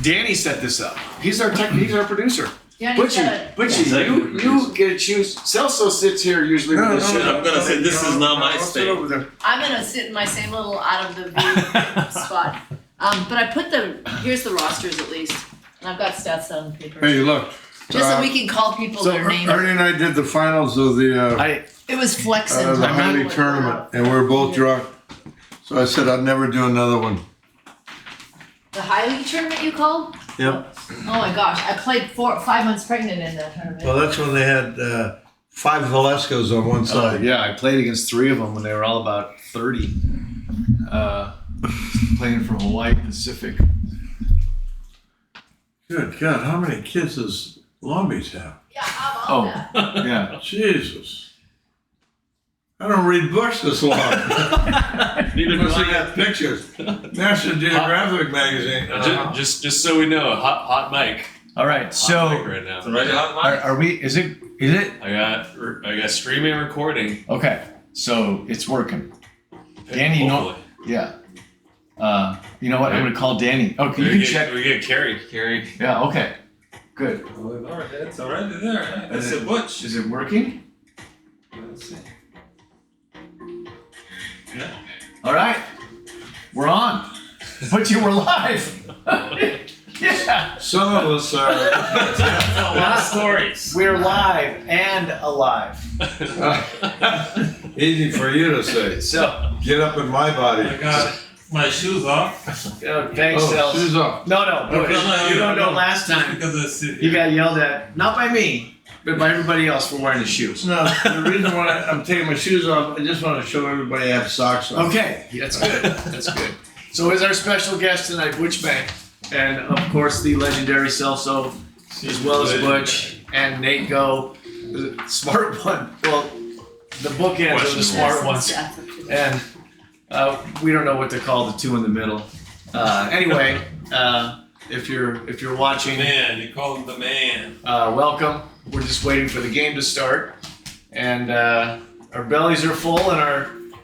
Danny set this up. He's our producer. Yeah, Butchie, you get to choose. Celso sits here usually with this shit. I'm gonna say this is not my state. I'm gonna sit in my same little out of the view spot. But I put here's the rosters at least. And I've got stats on paper. Hey, look. Just so we can call people their names. Ernie and I did the finals of the It was flexing. the high league tournament, and we were both drunk. So I said I'd never do another one. The high league tournament you called? Yep. Oh my gosh, I played 5 months pregnant in that tournament. Well, that's when they had 5 Valescos on one side. Yeah, I played against 3 of them when they were all about 30. Playing from Hawaii Pacific. Good God, how many kids does Long Beach have? Yeah, how about that? Yeah. Jesus. I don't read books this long. Neither do Must have I. got pictures. National Geographic magazine. Just so we know, hot mic. All right. Hot So mic right now. Right, hot mic. are we? Is it? I got streaming and recording. Okay. So it's working. Danny, you know. Hopefully. Yeah. You know what? I'm gonna call Danny. Okay, you can check. We get Carrie. Yeah. Okay. Good. Alright, that's alright there. That's a Butch. Is it working? Let's see. Yeah. All right. We're on. But you were live. Yeah. Some of us are. A lot of stories. We're live and alive. Easy for you to say. So, Get up in my body. I got my shoes off. thanks, Celso. Shoes off. No, Okay. you don't know last Just time. because I sit You here. got yelled at, not by me, but by everybody else for wearing the shoes. No, the reason why I'm taking my shoes off, I just want to show everybody I have socks on. Okay, that's good. That's good. So is our special guest tonight, Butch May, and of course the legendary Celso, as well as Butch and Nate Go, the smart one. Well, the bookends are the smart ones, and we don't know what to call the two in the middle. Anyway, if you're watching, Man, you call him the man. welcome. We're just waiting for the game to start, and our bellies are full, and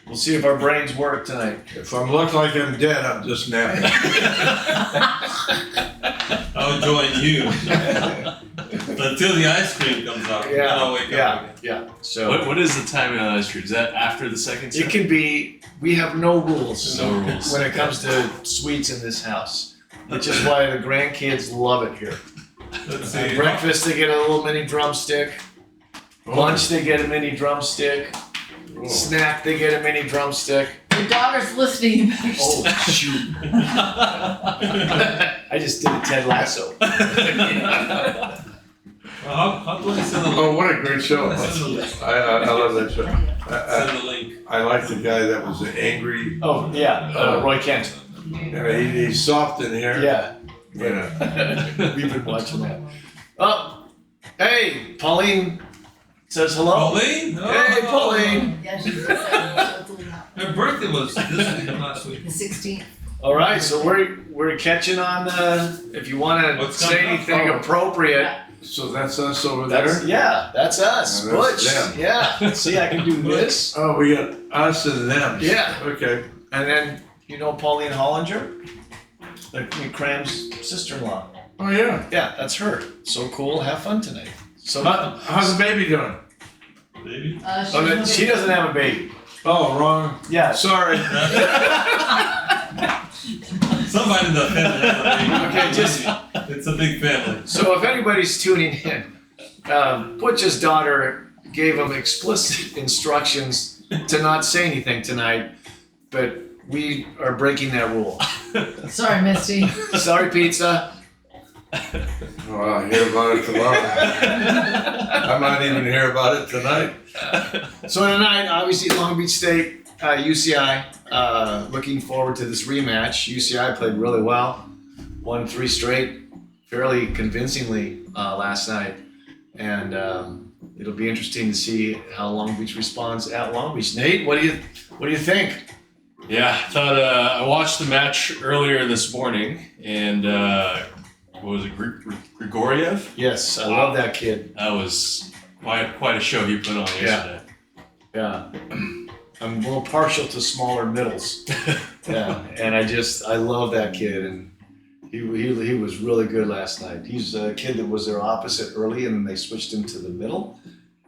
we'll see if our brains work tonight. If I look like I'm dead, I'm just napping. I'll join you until the ice cream comes out. Then I'll wake up again. Yeah. So What is the timing on ice cream? Is that after the second set? it can be. We have no rules. No rules. When it comes to sweets in this house, which is why the grandkids love it here. Let's see. Breakfast, they get a little mini drumstick. Lunch, they get a mini drumstick. Snack, they get a mini drumstick. Your daughter's listening, you better Oh stop. shoot! I just did a Ted Lasso. How do I send the link? Oh, what a great show. Send the link. I love that show. Send the link. I like the guy that was angry. Oh yeah, Roy Kent. He's soft in here. Yeah. Yeah. We've been watching that. Oh, hey, Pauline says hello. Pauline? Hey, Pauline. Yeah, she's the Her birthday was this week, last week. 16th. All right, so we're catching on. If you want to What's say coming up? anything appropriate, So that's us over there? that's us. No, that's Butch. them. Yeah. See, I can do this. Oh, we got us and them. Yeah. Okay. And then you know Pauline Hollinger, the Cram's sister-in-law. Oh, yeah. Yeah, that's her. So cool. Have fun tonight. So. How's the baby doing? Baby? She doesn't have a baby. Oh, wrong. Yeah. Sorry. Somebody in the family has a baby. Okay, just. It's a big family. So if anybody's tuning in, Butch's daughter gave him explicit instructions to not say anything tonight, but we are breaking that rule. Sorry, Misty. Sorry, pizza. Oh, I'll hear about it tomorrow. I might even hear about it tonight. So tonight, obviously, Long Beach State, UCI, looking forward to this rematch. UCI played really well, won 3 straight, fairly convincingly last night, and it'll be interesting to see how Long Beach responds at Long Beach. Nate, what do you think? Yeah, I thought I watched the match earlier this morning, and what was it, Grigoriev? Yes, I love that kid. That was quite a show he put on yesterday. Yeah, I'm a little partial to smaller middles. Yeah, and I love that kid, and He was really good last night. He's a kid that was their opposite early, and then they switched him to the middle.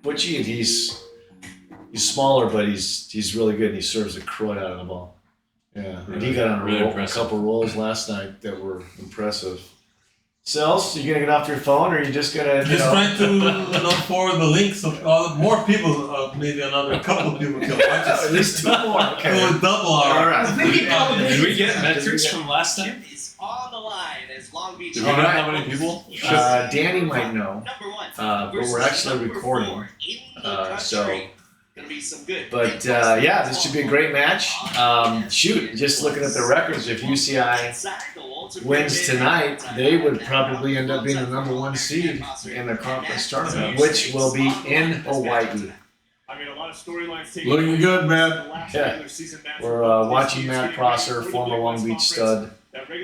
Butchie, and he's smaller, but he's really good. And he serves the crud out of the ball. Yeah, and he got on a couple rolls last night that were impressive. Celso, you gonna get off your phone, or are you just gonna trying to look for the links of more people, maybe another couple of people can watch us. At least 2 more. Okay. We'll double our. All right. Did we get metrics from last time? On the line as Long Beach. Do we know how many people? Danny might know, but we're actually recording. So. Gonna be some good. But yeah, this should be a great match. Just looking at the records, if UCI wins tonight, they would probably end up being the #1 seed in the conference tournament, which will be in Hawaii. I mean, a lot of storylines taking Looking good, man. Yeah. We're watching Matt Prosser, former Long Beach stud.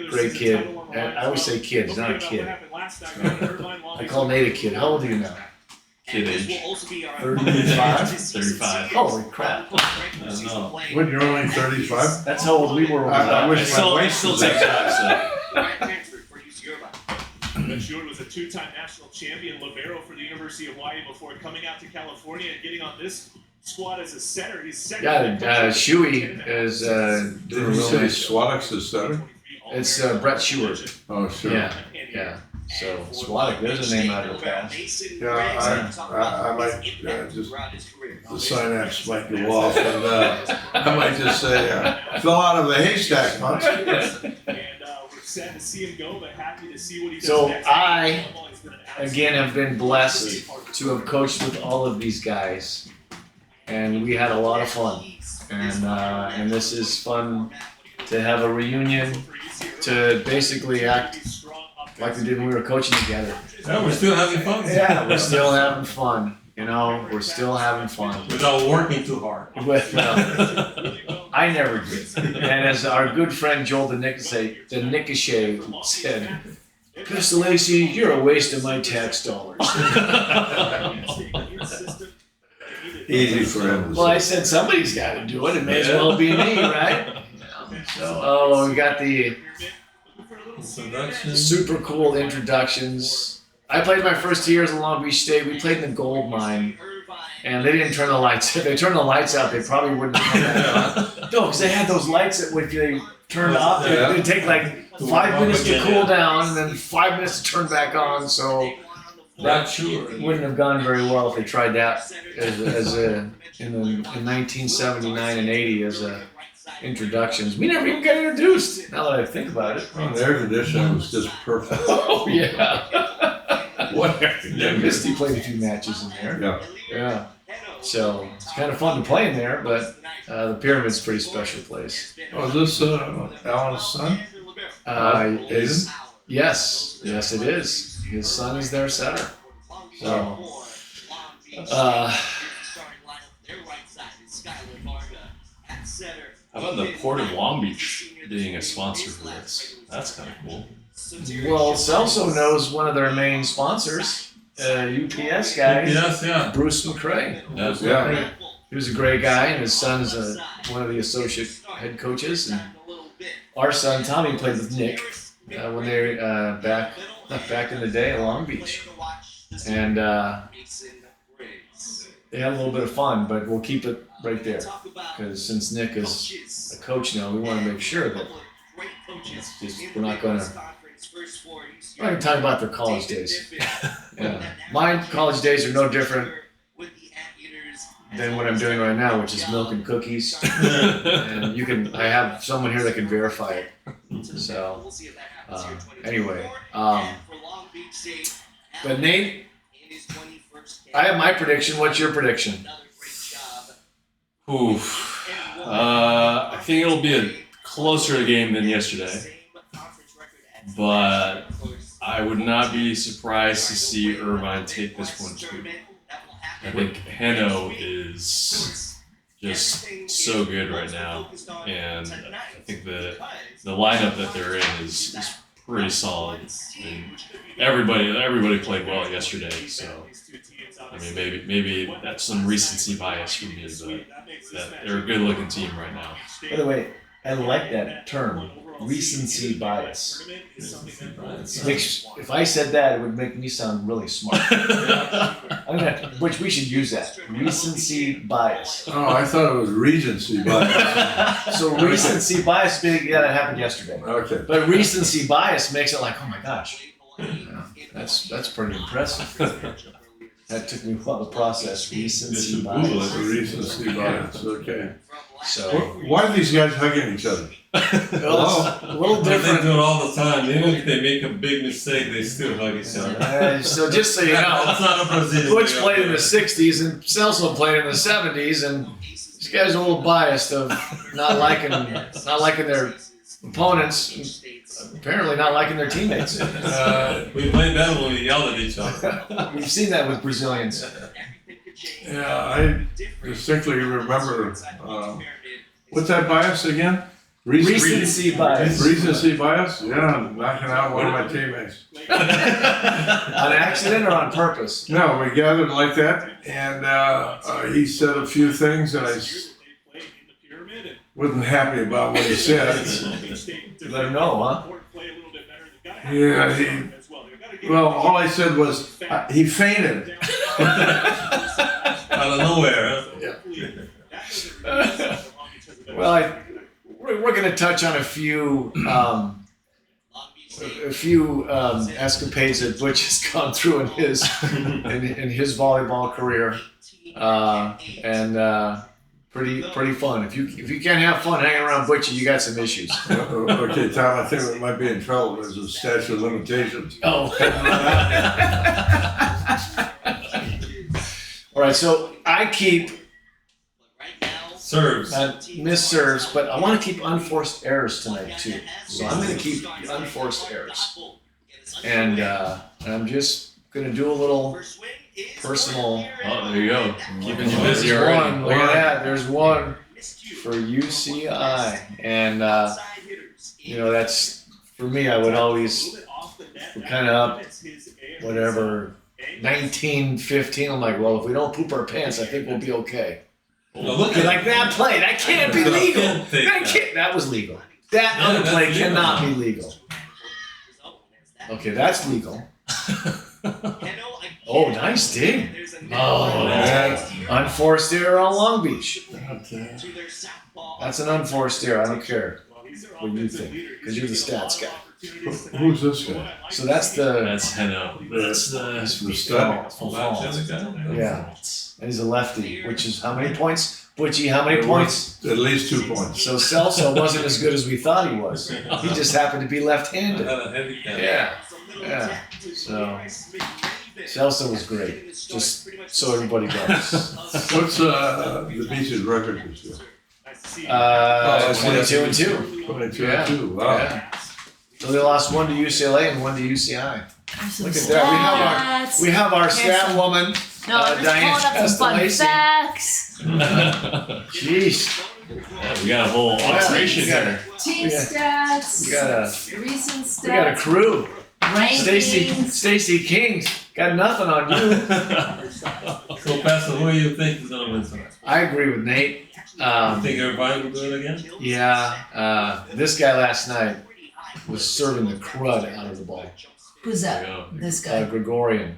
Great kid. And I always say kid, he's not a kid. I call Nate a kid. How old are you now? Kid age. 35? 35. Holy crap. When you're only 35? That's how old we were when I we wish my wife Still was takes that. time, Butch was a 2-time national champion libero for the University of Hawaii before coming out to California and getting on this squad as a center. He's second. Yeah, Shuey is doing Did you really say nice. Swadix is center? It's Brett Sheward. Oh, sure. Yeah. So Swadek, there's a name out of the past. Yeah, I might just the synapse might go off, and I might just say fell out of a haystack, once. And we're sad to see him go, but happy to see what he does So next. I, again, have been blessed to have coached with all of these guys, and we had a lot of fun. And this is fun to have a reunion, to basically act like we did when we were coaching together. Yeah, we're still having fun. Yeah, we're still having fun. We're still having fun. Without working too hard. I never did. And as our good friend Joel the Nickashay said, Mr. Lacey, you're a waste of my tax dollars. Easy for him. Well, I said somebody's got to do it. It may as well be me, right? So, we got the super cool introductions. I played my first 2 years in Long Beach State. We played in the gold mine, and they didn't turn the lights. If they turned the lights out, they probably wouldn't have turned that on. No, because they had those lights that if they turned off, it would take like 5 minutes to cool down, and then 5 minutes to turn back on. So that wouldn't have gone very well if they tried that in 1979 and 80 as introductions. We never even got introduced. Now that I think about it. Oh, the air conditioning was just perfect. Oh yeah. What? Yeah, Misty played a few matches in there. Yeah. So it's kind of fun to play in there, but the Pyramid's a pretty special place. Oh, is this Alan's son? Yes, it is. His son is their setter. So, How about the Port of Long Beach being a sponsor for this? That's kind of cool. well, Celso knows one of their main sponsors, UPS guy, Yes, yeah. Bruce McRae. Yeah. He was a great guy, and his son's one of the associate head coaches. And our son Tommy played with Nick when they were back in the day at Long Beach, and they had a little bit of fun. But we'll keep it right there because since Nick is a coach now, we want to make sure that we're not going to talk about their college days. Yeah. My college days are no different than what I'm doing right now, which is milk and cookies. And I have someone here that can verify it. So, anyway, but Nate, I have my prediction. What's your prediction? Oof. I think it'll be a closer game than yesterday, but I would not be surprised to see Irvine take this one too. I think Heno is just so good right now, and I think the lineup that they're in is pretty solid. And everybody played well yesterday, so I mean maybe that's some recency bias for me, but they're a good looking team right now. By the way, I like that term, recency bias. Tournament is something that If I said that, it would make me sound really smart. Which we should use that. Recency bias. Oh, I thought it was Regency, but, So recency bias, yeah, that happened yesterday. okay. But recency bias makes it like, oh my gosh, that's pretty impressive. That took me a while to process. Recency should Google bias. Regency bias, okay. So Why are these guys hugging each other? well, it's a little But they different. do it all the time. Even if they make a big mistake, they still hug each other. So just so you know, It's not a Brazilian. Butch way played of in the doing it. '60s and Celso played in the '70s, and these guys are a little biased of not liking their opponents, and apparently not liking their teammates. We played better when we yelled at each other. We've seen that with Brazilians. Yeah, I distinctly remember, what's that bias again? Recency bias. Recency bias? Yeah, knocking out one of my teammates. On accident or on purpose? No, we gathered like that, and he said a few things, and I wasn't happy about what he said. Let him know, huh? Yeah, well, all I said was, he fainted. Out of nowhere, huh? Well, we're going to touch on a few escapades that Butch has gone through in his volleyball career, and pretty fun. If you can't have fun hanging around Butch, you got some issues. Okay, Tom, I think we might be in trouble. There's a statute of limitations. Oh. All right, so I keep Serves. missed serves, but I want to keep unforced errors tonight too. So I'm going to keep unforced errors, and I'm just going to do a little personal. Oh, there you go. Keeping you There's busy one. already. Look at that. There's one for UCI, and that's for me. I would always kind of up whatever 19-15. I'm like, well, if we don't poop our pants, I think we'll be okay. Well, look You're at like, that play, that can't be legal. Can't take that. That was legal. That No, other that's play legal. cannot be legal. Okay, that's legal. Oh, nice dig. Oh, Yeah. unforced error on Long Beach. That's an unforced error. I don't care what you think, because you're the stats guy. Who's this guy? So that's the That's Heno. That's That's the the stud. Yeah. And he's a lefty, which is how many points? Butchie, how many points? At least 2 points. So Celso wasn't as good as we thought he was. He just happened to be left-handed. Yeah. So Celso was great. Just so everybody knows. What's the Beach's record this year? 22-2. 22-2. Wow. Yeah. So they lost one to UCLA and one to UCI. Look at that. We have our stat woman. No, I'm just Diane pulling up some fun Castellacci. facts. Jeez. Yeah, we got a whole operation here. Team Yeah. stats. We got recent stats. We got a crew. Rankings. Stacy King got nothing on you. So, Pastor, who do you think is going to win tonight? I agree with Nate. You think everybody will do it again? Yeah. This guy last night was serving the crud out of the ball. Who's There you that? go. This guy. Gregorian.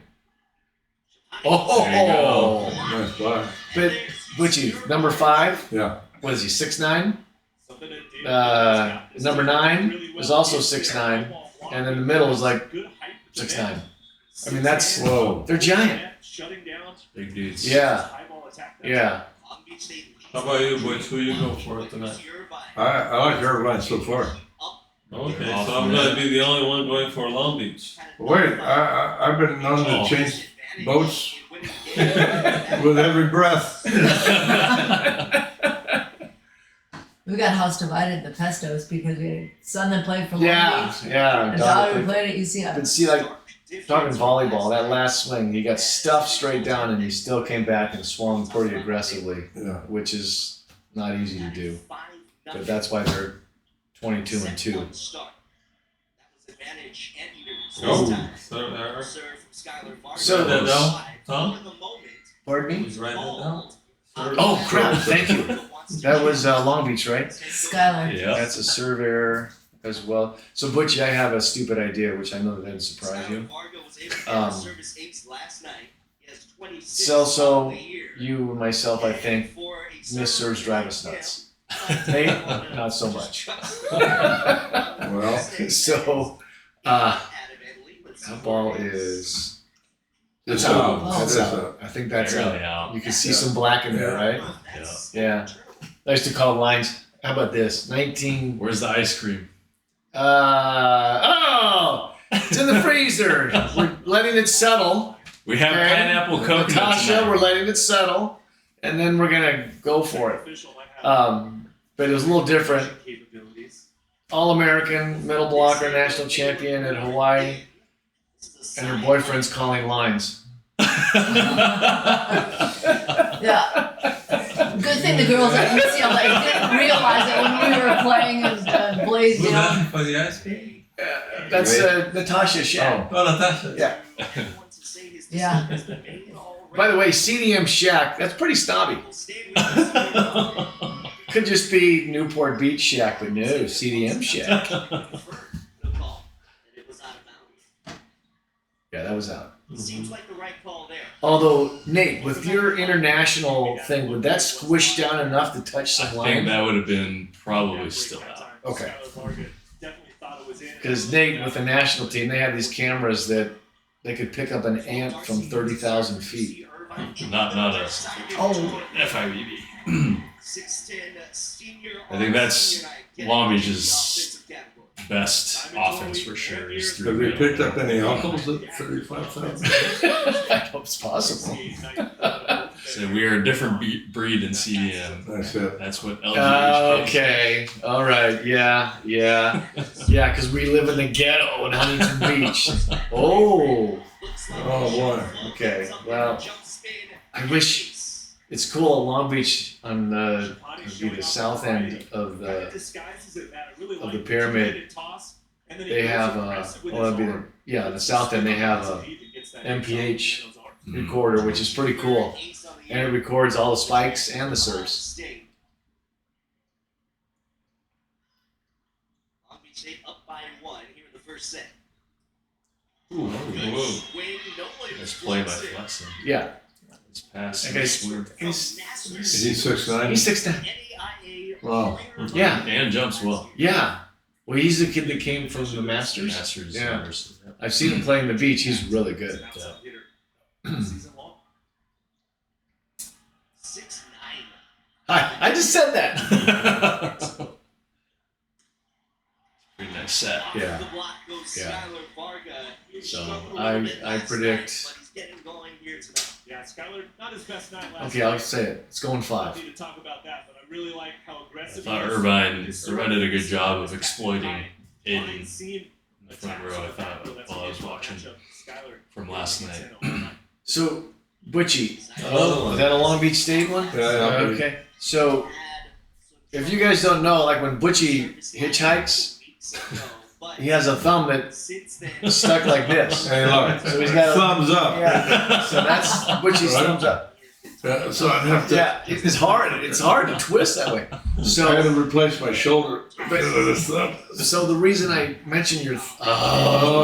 There you go. Nice play. But Butchie, number 5. Yeah. What is he? 6'9"? Number 9 is also 6'9", and in the middle is like 6'9". I mean, that's Whoa. they're giant. Big dudes. Yeah. How about you, Butch? Who you go for tonight? I like Irvine so far. Okay, so I'm going to be the only one going for Long Beach. Wait, I've been known to change boats with every breath. We got house divided, the Pestos, because we had son that played for Long Beach Yeah. and daughter who played at UCI. But see, like talking volleyball, that last swing, he got stuffed straight down, and he still came back and swung pretty aggressively, Yeah. which is not easy to do. But that's why they're 22-2. Oh, serve error. So- Write that down, Tom? Pardon me? Please write that down. Serve. Oh crap! Thank you. That was Long Beach, right? Skylar. Yeah. That's a serve error. as well. So Butchie, I have a stupid idea, which I know that didn't surprise you. Celso, you and myself, I think, miss serves drive us nuts. Nate, not so much. Well, So, that ball is. it's out. out. Oh. That's It's out. I think that's Barely out. out. You can see some black in there, right? Yeah. Yeah. I used to call lines. How about this? 19. Where's the ice cream? Oh, it's in the freezer. We're letting it settle. We have Okay. pineapple coconut Natasha, tonight. we're letting it settle, and then we're gonna go for it. But it was a little different. All-American, middle blocker, national champion at Hawaii, and her boyfriend's calling lines. Yeah. Good thing the girls at UCLA didn't realize it when we were playing as Blaze, Who's you know. asking for the ice cream? That's Natasha Shack. Oh, Natasha. Yeah. Yeah. By the way, CDM Shack, that's pretty snobby. Could just be Newport Beach Shack, but no, CDM Shack. Yeah, that was out. Seems like the right call there. Although, Nate, with your international thing, would that squish down enough to touch I some think line? that would have been probably still out. Okay. Because Nate, with the national team, they have these cameras that they could pick up an ant from 30,000 feet. Not a Oh, FIVB. 6'10" senior I think that's All-American Long Beach's offensive category. best offense for sure. Is Have through we middle. picked up any uncles at 35,000? I hope it's possible. So we are a different breed than CDM. That's it. That's what LGH is. Okay, all right, yeah, because we live in the ghetto in Huntington Beach. Oh, Oh, boy. okay, well, I wish it's cool. Long Beach on the would be the south end of the pyramid. They have the south end. They have a MPH recorder, which is pretty cool, and it records all the spikes and the serves. Long Beach State up by 1 here in the first set. Ooh, whoa. Swing, no way Nice to play by flex it. Flexen. Yeah, This pass. that guy's Is he 6'9"? he's 6'9". NAIA Wow. Yeah. And jumps well. Yeah. Well, he's the kid that came from the Masters. Masters. Yeah. University. I've seen him play on the beach. He's really good. Season long. 6'9". Hi, I just said that. Pretty nice set. Yeah. Off the block goes Yeah. Skylar Varga. He So, struggled a I- little bit I last predict- night, but he's getting going here tonight. Yeah, Skylar, not his best night last Okay, night. I'll say it. It's going I 5. need to talk about that, but I really like how I aggressive thought he is. Irvine His did a good job of serve is exploiting fine Aiden seam in the front row. I thought That's while I was a good watching matchup. Skylar from last night. So, Butchie, Another one. is that a Long Beach State one? Yeah. Okay. So, if you guys don't know, like when Butchie hitchhikes, he has a thumb that's stuck like this. Hey, look. So he's got a Thumbs up. yeah. So that's Butchie's Right. thumbs up. Yeah, so I'd have to. Yeah, it's hard. It's hard to twist that way. I had So, to replace my shoulder with a thumb. so the reason I mentioned your Oh,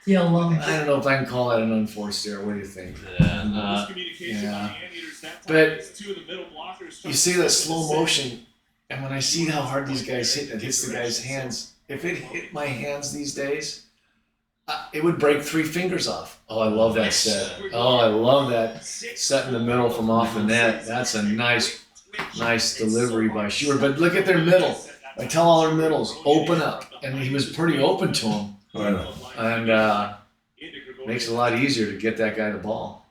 Yeah, well, I don't know if I can call that an unforced error. What do you think? Yeah, yeah. But You see that slow motion, and when I see how hard these guys hit, it hits the guy's hands. If it hit my hands these days, it would break 3 fingers off. Oh, I love that set. Oh, I love that set in the middle from off the net. That's a nice delivery by Sheward. But look at their middle. I tell all their middles, open up. And he was pretty open to them. I know. And makes it a lot easier to get that guy the ball.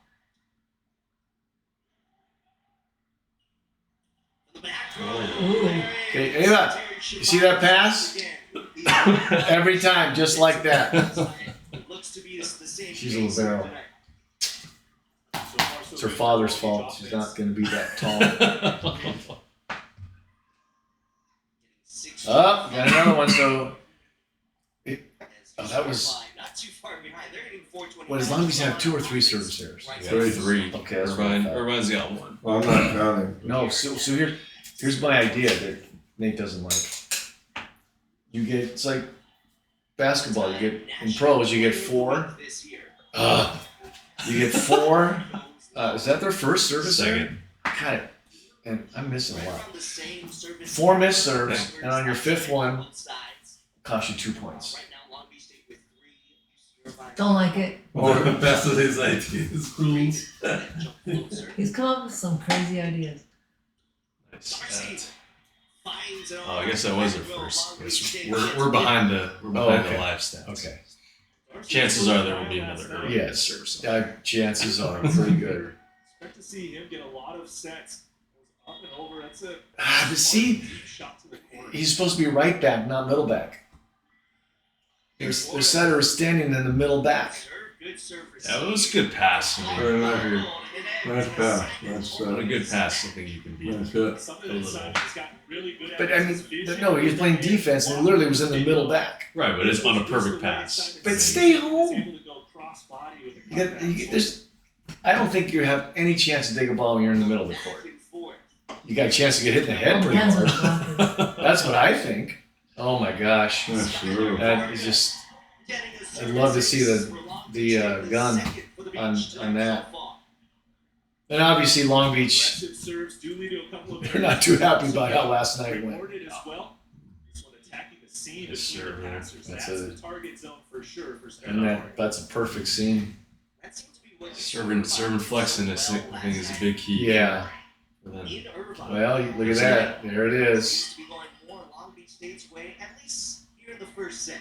Okay, Ava, you see that pass? Every time, just like that. She's a libero. It's her father's fault. She's not going to be that tall. Oh, got another one. So, that was. What, as long as you have 2 or 3 service errors? Three. Okay, that's what I thought. Irvine's got 1. Well, I'm not counting. No, so here's my idea that Nate doesn't like. You get, it's like basketball. You get in pros, you get 4. You get 4. Is that their first service? Second. God, and I'm missing a lot. 4 missed serves, and on your 5th one, cost you 2 points. Don't like it. Or the best of his ideas, rules. He's come up with some crazy ideas. Nice. Oh, I guess that was their first. I guess we're behind the okay. live stats. Okay. Chances are there will be another early Yes. service. Chances are pretty good. Expect to see him get a lot of sets. Up and over. That's a But see, shot to the corner. he's supposed to be right back, not middle back. Their setter is standing in the middle back. Yeah, it was a good pass. I mean, Very nice. Nice pass. That's, what a good pass. I think you can beat. that's good. Something that Simon's gotten really good at. But I is mean, his vision. no, he was playing defense and he literally was in the middle back. Right, but it's on a perfect pass. But stay He's home. able to go cross-body with a You got, there's, I don't think you have any chance to take a ball when you're in the middle of the court. You got a chance to get hit in the head pretty Depends on hard. the blocker. That's what I think. Oh my gosh, That's true. that is just. I'd love to see the gun on that. And obviously Long Beach, Aggressive serves do lead to a couple of they're not too happy about how last night went. Rewarded as well. This one attacking the seam Yes, between sir, the man. passers. That's That's a- the target zone for sure for And that's a perfect scene. Serving flexing, I think is a big key. Yeah. For them. Well, look at that. There it is. Long Beach State's way, at least here in the first set.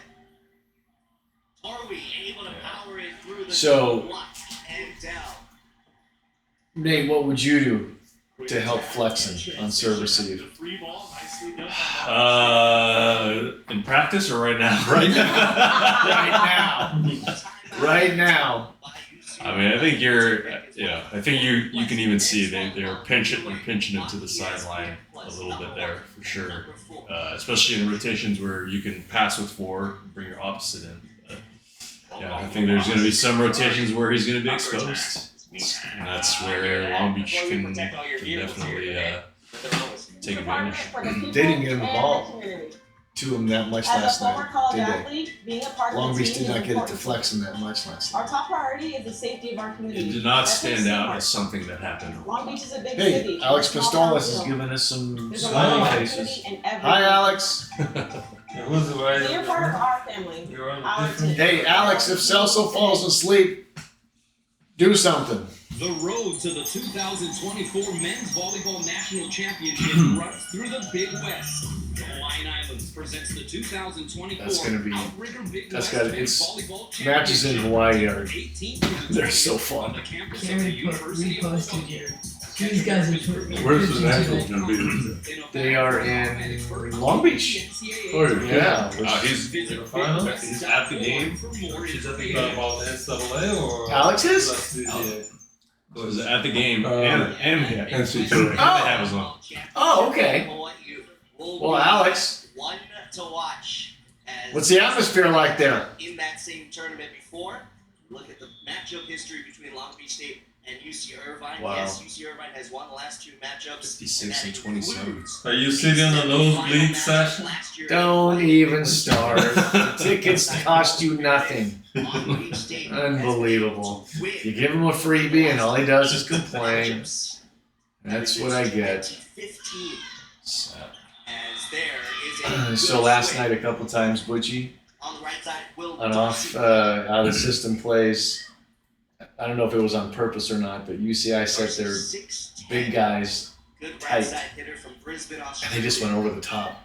Are we able to power it through the So- block and down? Nate, what would you do to help flexing on serve receive? The free ball, nicely done. In practice or right now? Right now. Right now. I mean, I think I think you can even see they're pinching him to the sideline a little bit there for sure. Especially in rotations where you can pass with 4, bring your opposite in. But, yeah, I think there's going to be some rotations where he's going to be exposed. And that's where Long Beach can definitely take advantage. They didn't get him the ball to him that much As last a former night, college did they? athlete, being a part Long of the Beach team did is not get it to important. flexing that much last Our night. top priority is the safety of our community. It did not That's stand what's out smart. as something that happened. Long Beach is a big city. Hey, Alex Small town Pistolas is feel. giving us some There's a lot of smiley opportunity faces. in every Hi, Alex. It was right. So you're part of our family. You're on a Our different. team. Hey, Alex, if Celso falls asleep, do something. The road to the 2024 Men's Volleyball National Championship runs through the Big West. The Hawaiian Islands presents the 2024 That's gonna be- Outrigger Big that's West gotta- Men's it's- Volleyball Matches in Championship. Hawaii are, 18th through the they're so 20th fun. on the campus of the Gary University of reposted Hawaii. here. These guys are putting. Where's the nationals gonna be? They are in Long Beach. Oh, Yeah. He's He's at the game. She's at the game about the NCAA or. Alex is? That's the- was at the game and NC2A. they have his own. Oh, okay. Well, Alex, One to watch. As what's the atmosphere like there? in that same tournament before? Look at the matchup history between Long Beach State and UC Irvine. Wow. Yes, UC Irvine has won the last 2 matchups. 56 and 27. Are you sitting on those league sessions? Don't even start. The tickets cost you nothing. Unbelievable. You give him a freebie and all he does is complain. That's what I get. So, So last night a couple times, Butchie, on off out of system plays. I don't know if it was on purpose or not, but UCI set their big guys tight, and they just went over the top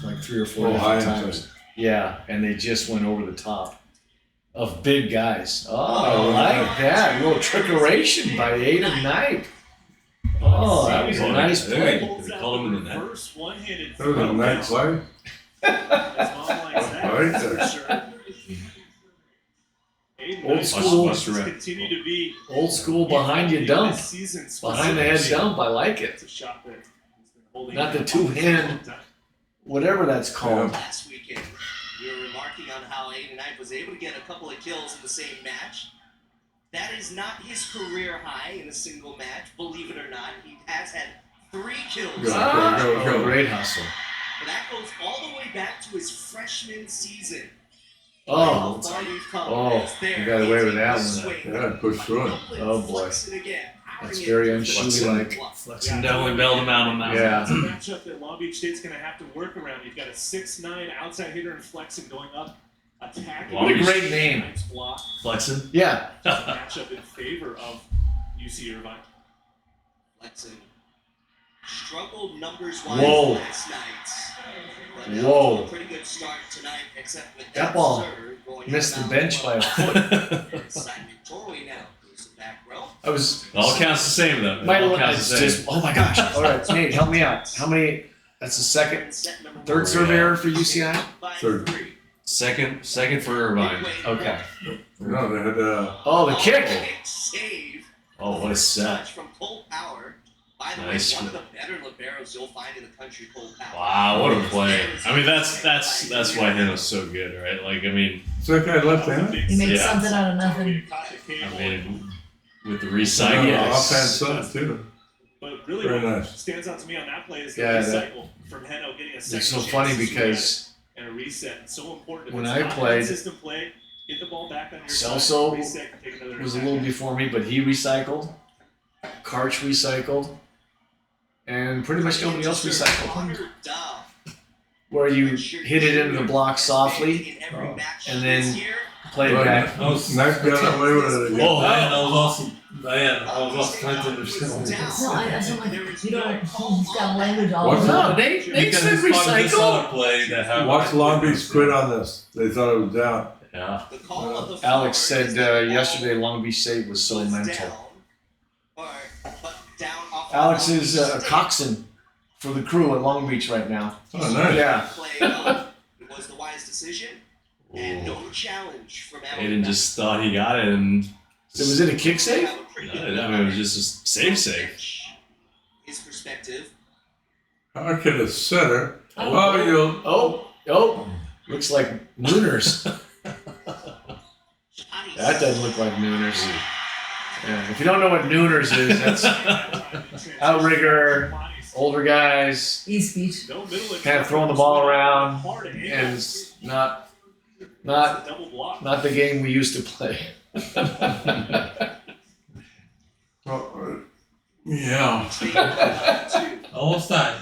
like 3 or 4 Oh, high different inside. times. Yeah, and they just went over the top of big guys. Oh, I like that. A little trickeration by 8 of Knipe. Oh, that was a nice play. They called him in the net. First one-handed That was a nice play. As mom likes that, Right that's there. for sure. Aiden Old Knight school. must continue to be Old school behind you dump. this season Behind the head specific. dump. I like it. It's a shot that he's been holding Not the on two-hand. for a long time. Whatever that's called. Last weekend, we were remarking on how Aiden Knight was able to get a couple of kills in the same match. That is not his career high in a single match, believe it or not. He has had 3 kills. Go, Ah, go, go. great hustle. But that goes all the way back to his freshman season. Oh, You you got away with that one. Yeah, push through it. Oh, boy. That's very unshooty-like. Flexen definitely bailed him out on that. Yeah. It's a matchup that Long Beach State's going to have to work around. You've got a 6'9" outside hitter and Flexen going up, attacking. What a great name. Nice block. Flexen. Yeah. It's a matchup in favor of UC Irvine. Flexen struggled numbers-wise Whoa. last night. But Whoa. a pretty good start tonight, except with That ball serve going missed the inbound bench by a foot. Simon Torway now goes to back row. I was. All counts the same though. My All counts it's the same. just. Oh my gosh. All right, Nate, help me out. How many? That's the second, Set number third one. serve error for UCI. Third. Second for Irvine. Okay. No, they had, Oh, the kick. Save. Oh, what a set. Touch from Cole Power. By the Nice. way, one of the better liberos you'll find in the country, Cole Power. Wow, what a play. I mean, that's why Hino's so good, right? Like, I mean, is that guy left-handed? You make Yeah. something out of nothing. I mean, with the Yeah, recycle. offhand side too. But really, Very what nice. stands out to me on that play is the Yeah, that- recycle from Heno getting a second It's so chance funny to because and a reset. It's so important. If when it's I not played, consistent play, get the ball back on your Celso side, reset, take another was a attack. little before me, but he recycled. Karch recycled. And pretty much nobody else recycled. Where you hit it into the block softly and then play it back. Nice got away with it again. Oh, Diane, I was also trying to understand. No, I don't like, you don't, he's got language all What's over. No, Nate Because said it's part of this recycle. other play that happened. Watch Long Beach quit on this. They thought it was down. Yeah. Alex said yesterday Long Beach State was so mental. Alex is a coxswain for the crew at Long Beach right now. Oh, nice. Yeah. It was the wise decision and no challenge from Alex. Aiden just thought he got it, and So was it a kick save? I mean, it was just a save. His perspective. How can a setter? Oh, you'll. Oh, looks like Nooners. That doesn't look like Nooners. Yeah. If you don't know what Nooners is, that's outrigger, older guys, East Beach. kind of throwing the ball around, and it's not the game we used to play. Yeah. Almost time.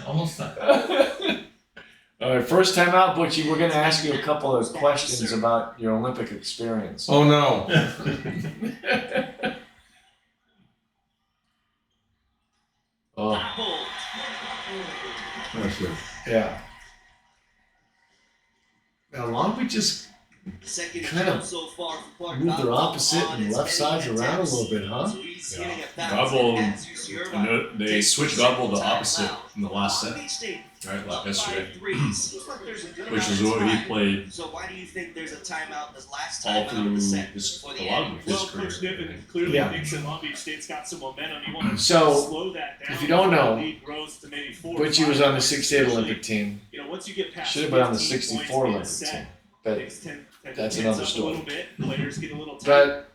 All right, first time out, Butchie. We're going to ask you a couple of questions about your Olympic experience. Oh no. Oh, That's it. yeah. Now, Long Beach just kind of moved their opposite and left sides around a little bit, huh? Gobble, they switched Gobble to opposite in the last set, right? Like yesterday, which is what he played So why do you think there's a timeout this last all time out through of the set? his, For a the lot end? of his Well, Coach career. Niven clearly Yeah. thinks that Long Beach State's got some momentum. You want to So, slow that down. if you don't know, the lead grows to maybe 4 or Butchie 5 was on the points, 68 especially, Olympic team. You know, once you get past Should have been on the 15 64 points Olympic being team. set, But things tend to that's tense another up story. A little bit. Players get a little tight. But,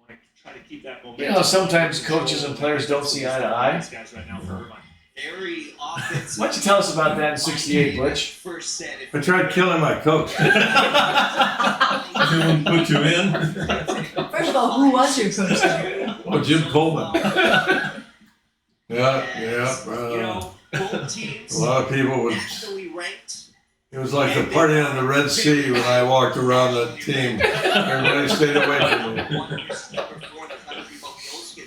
Want to try to keep that momentum. you know, sometimes coaches and players don't see eye to eye. These guys right now for Irvine. Very offensive. Why don't you tell us about that in 68, Butch? First set. If I tried killing my coach. He wouldn't put you in. First of all, who was your coach there? Oh, Jim Coleman. Yeah. you know, both teams A lot of people would. nationally ranked. It was like the party on the Red Sea when I walked around the team. Everybody stayed away from me.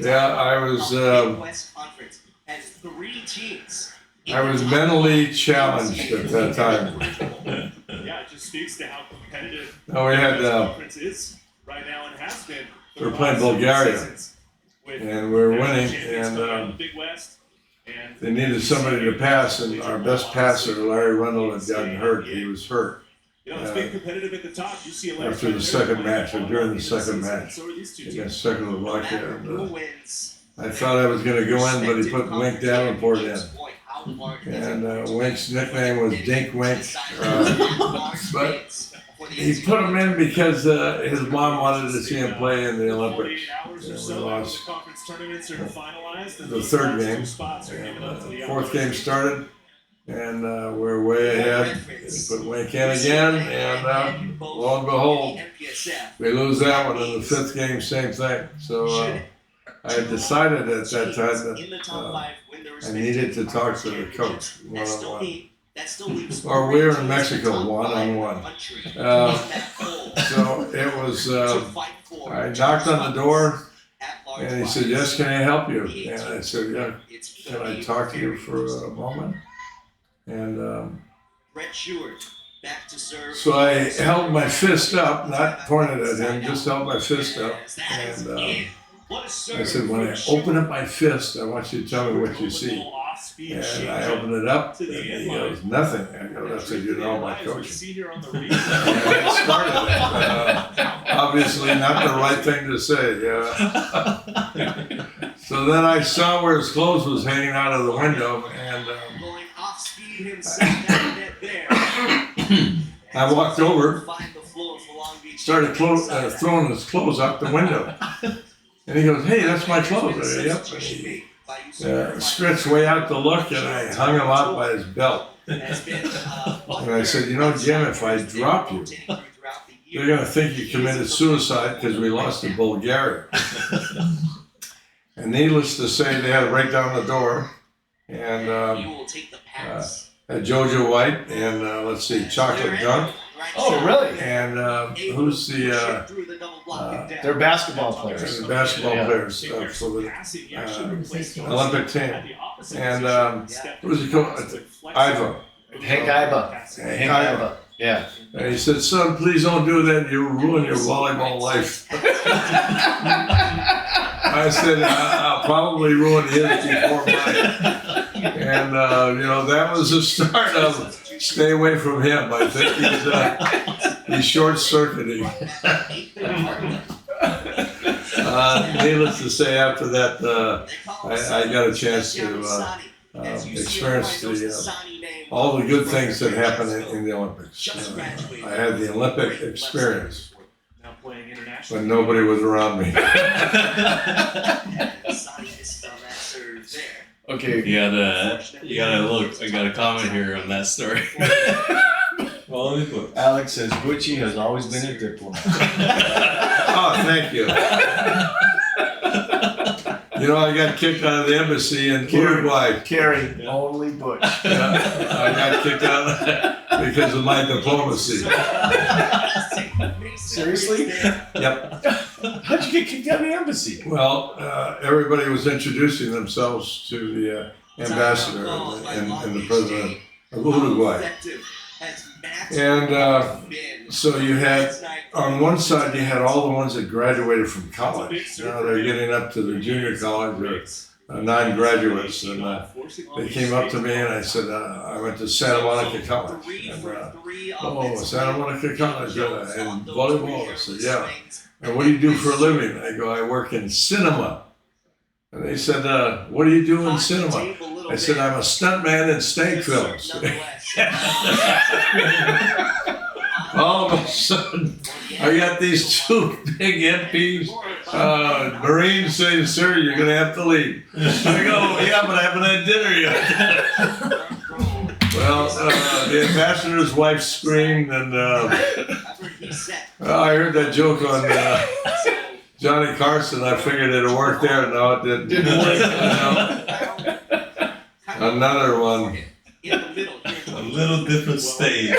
Yeah, I was. West Conference has 3 teams. I was mentally challenged at that time. Yeah, it just speaks to how competitive No, we had. this conference is right now and has been. for We're the playing last several Bulgaria. seasons, with And we're national winning, champions and coming out of the Big West, and they needed somebody to pass, and our best passer, Larry Rundle, had gotten hurt. He was hurt you know, it's been competitive at the top. UCLA after the second match, or during the second match So are these two teams. against Czechoslovakia. Who And, wins? I thought I was going to go in, but he put Wink Davenport in. And Wink's nickname was Dink Wink. But he put him in because his mom wanted to see him play in the Olympics. 48 hours or And we so after lost the conference tournaments are finalized, and the those third last 2 game. spots are given up to the Fourth outliers. game started. and we're way ahead. Put Wink in again, and lo and behold, we lose that one in the 5th game, same thing. So I had decided at that time that I needed to talk to the coach one-on-one. Or we were in Mexico one-on-one. So it was, I knocked on the door, and he said, yes, can I help you? And I said, yeah, can I talk to you for a moment? And so I held my fist up, not pointed at him, just held my fist up. And I said, when I open up my fist, I want you to tell me what you see. And I opened it up, and he goes, nothing. I said, you know my coaching. And it started. Obviously not the right thing to say. So then I saw where his clothes was hanging out of the window, and I walked over, started throwing his clothes out the window. And he goes, hey, that's my clothes. I go, yep. And he stretched way out to look, and I hung him out by his belt. And I said, you know, Jim, if I drop you, they're going to think you committed suicide because we lost to Bulgaria. And needless to say, they had to break down the door. And Jojo White and, let's see, Chocolate Gunk. Oh, really? And who's the They're basketball players. the basketball players for the Olympic team. And who's the coach? Ivo. Hank Iba. Hank Iba. Yeah. And he said, son, please don't do that. You'll ruin your volleyball life. I said, I'll probably ruin his before mine. And, you know, that was the start of stay away from him. I think he's short-circuiting. Needless to say, after that, I got a chance to experience all the good things that happen in the Olympics. I had the Olympic experience when nobody was around me. Okay. You got a comment here on that story. Well, let me put. Alex says Butchie has always been a diplomat. Oh, thank you. You know, I got kicked out of the embassy in Uruguay. Carrie, only Butch. Yeah, I got kicked out because of my diplomacy. Seriously? Yep. How'd you get kicked out of the embassy? Well, everybody was introducing themselves to the ambassador and the president of Uruguay. And so you had, on one side, you had all the ones that graduated from college. Now they're getting up to the junior college or non-graduates. And they came up to me and I said, I went to Santa Monica College. And, Santa Monica College and volleyball. I said, yeah. And what do you do for a living? I go, I work in cinema. And they said, what do you do in cinema? I said, I'm a stuntman in stank films. All of a sudden, I got these two big MPs. Marines saying, sir, you're going to have to leave. I go, yeah, but I haven't had dinner yet. Well, the ambassador's wife screamed, and I heard that joke on Johnny Carson. I figured it'd work there. No, it didn't work. Another one. A little different stage.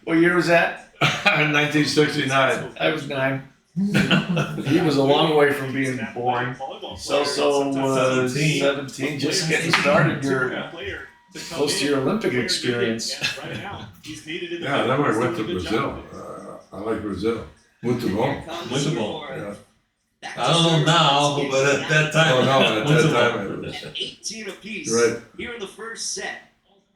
What year was that? 1969. I was 9. He was a long way from being born. Celso was 17, just getting started. You're close to your Olympic experience. Yeah, then I went to Brazil. I like Brazil. Muito bom. Muito bom. Yeah. I don't know now, but at that time. Oh no, at that time it was. 18 apiece. Right. Here in the first set.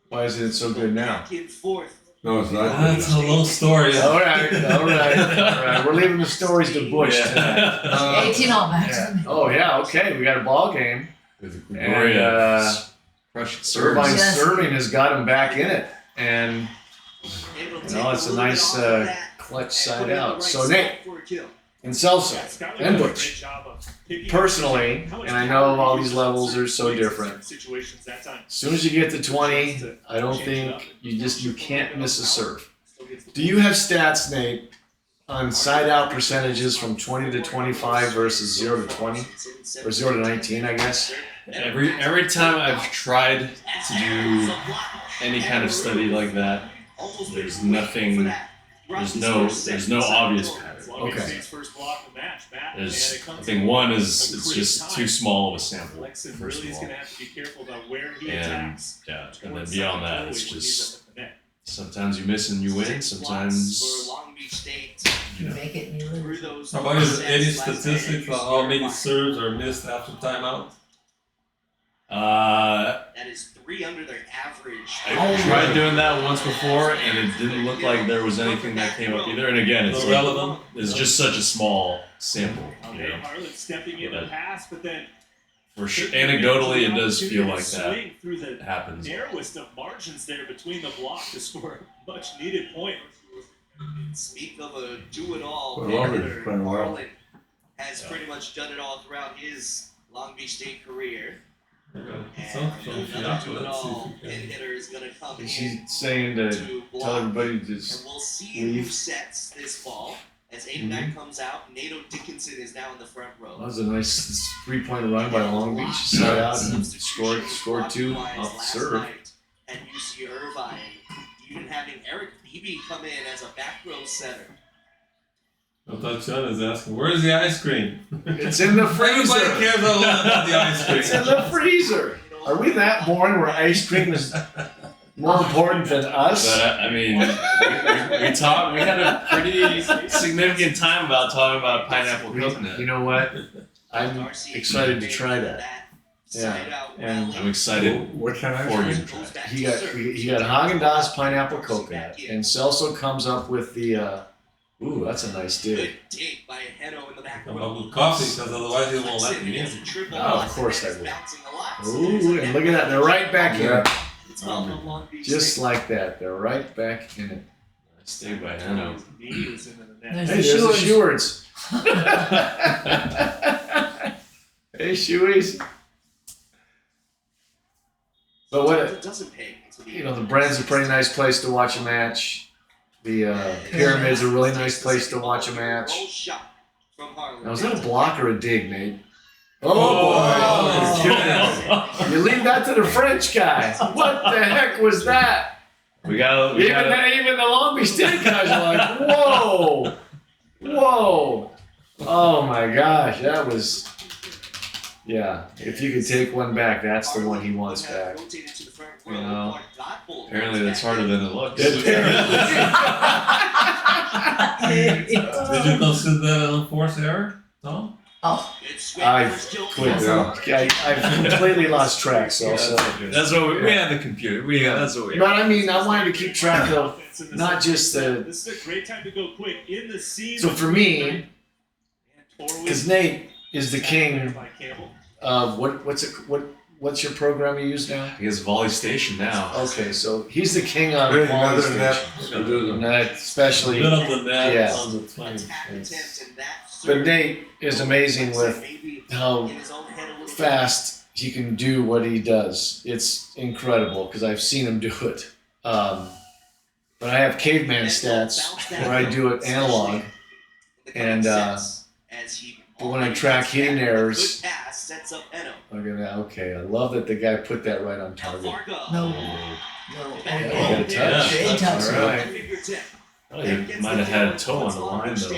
Why is it so good now? Back in fourth. No, it's not. That's a long story. All right. We're leaving the stories to Bush tonight. 18 all back. Yeah. Oh yeah, okay. We got a ball game. With And Gloria crushing serves. Irvine Yes. serving has got him back in it, and you know it's a nice clutch side out. So Nate, and Celso Skylar and does a Butch. great job of picking Personally, how much and I know power all he these uses levels in are so certain different. situations that time. As soon as you get to 20, I don't think you can't miss a serve. Do you have stats, Nate, on side out percentages from 20 to 25 versus 0 to 20 or 0 to 19? I guess. Every time I've tried to do any kind of study like that, there's nothing. There's no obvious pattern. Okay. There's, I think one is it's just too small of a sample, Lexon first really is of all. going to have to be careful about where he And attacks. yeah, and then beyond that, it's just When he's up at the net. sometimes you miss and you win. Sometimes For Long Beach State you know. Make it and you lose. through those How about any sets last statistics night. on how many serves are missed after timeout? That is 3 under their average. I tried doing that once before, and it didn't look like there was anything that came up either. And again, it's like, Irrelevant. it's just such a small sample, you Okay, know. Harlan stepping in the pass, but then For sure, anecdotally, it does feel like that swing through the happens. narrowest of margins there between the block to score a much needed point. Speak of a do-it-all. Well, Long Beach Taylor playing well. Harlan has pretty much done it all throughout his Long Beach State career. And another do-it-all pin hitter is going to come Is in he saying to to tell block. everybody to And just we'll see who leave? sets this ball. As 89 comes out, Nato Dickinson is now in the front row. That was a nice 3-point run by Long Beach. Side out and scored 2 off the serve. At UC Irvine, even having Eric Beebe come in as a back row setter. I thought Sean is asking, where's the ice cream? It's in the Everybody freezer. cares a lot about the ice cream. It's in the freezer. Are we that boring where ice cream is more important than us? But I mean, we had a pretty significant time about talking about pineapple coconut. You know what? I'm excited to try that. Yeah, and I'm excited What kind of for ice you cream? to try. he got Haagen-Dazs pineapple coconut, and Celso comes up with the. Ooh, that's a nice dig. Good dig by Heno in the back How row. about with coffee, because otherwise he won't let me in. Oh, of course I will. Ooh, and look at that, they're right back in it, just like that. They're right back in it. Stay by Hano. Knee was into the net. There's Hey, the there's the Stewards. Stewards. Hey, Shoeies. But what? It doesn't pay. You know, the Brenn's a pretty nice place to watch a match. The Pyramid's a really nice place to watch a match. Now, was that a block or a dig, Nate? Oh, boy! You leave that to the French guy. What the heck was that? We got Even the Long Beach State guys are like, whoa, whoa. Oh my gosh, that was. Yeah, if you could take one back, that's the one he wants back. You know, apparently that's harder than it looks. Did you consider that an unforced error? No? I've completely lost track, so. That's what we had the computer. That's what we But I mean, I wanted to keep track of not just the. This is a great time to go quick in the scene. So for me, because Nate is the king of what's your program you use now? He has Volley Station now. Okay, so he's the king of Good, Volley another net. Station. To do them. Especially. Middle of the net Yeah. on the 20. But Nate is amazing with how fast he can do what he does. It's incredible because I've seen him do it. But I have caveman stats where I do it analog, and but when I track hitting errors, okay, I love that the guy put that right on target. No. Yeah, a touch. All right. Oh, he might have had a toe on the line though.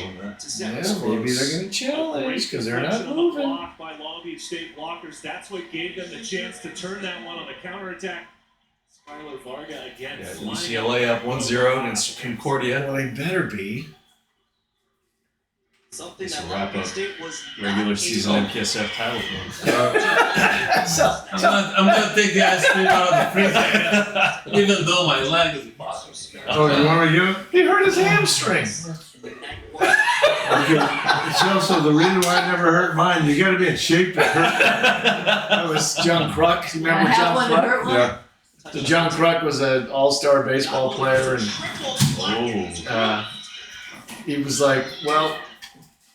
Yeah, maybe they're going to challenge because they're not moving. Block by Long Beach State blockers. That's what gave them the chance to turn that one on the counterattack. Skylar Varga again. Yeah, flying UCLA up 1-0 against Concordia. Well, they better be. Something This that will Long wrap Beach up State was Regular not season able- MPSF title game. I'm gonna take the ice cream out of the freezer, even though my leg is bothering me. Oh, you want to give it? He hurt his hamstring. It's also the reason why I never hurt mine. You got to be in shape to hurt. That was John Kruk. You I remember have John one to Kruk? hurt one. Yeah. So John Kruk was an all-star baseball player, and he was like, well,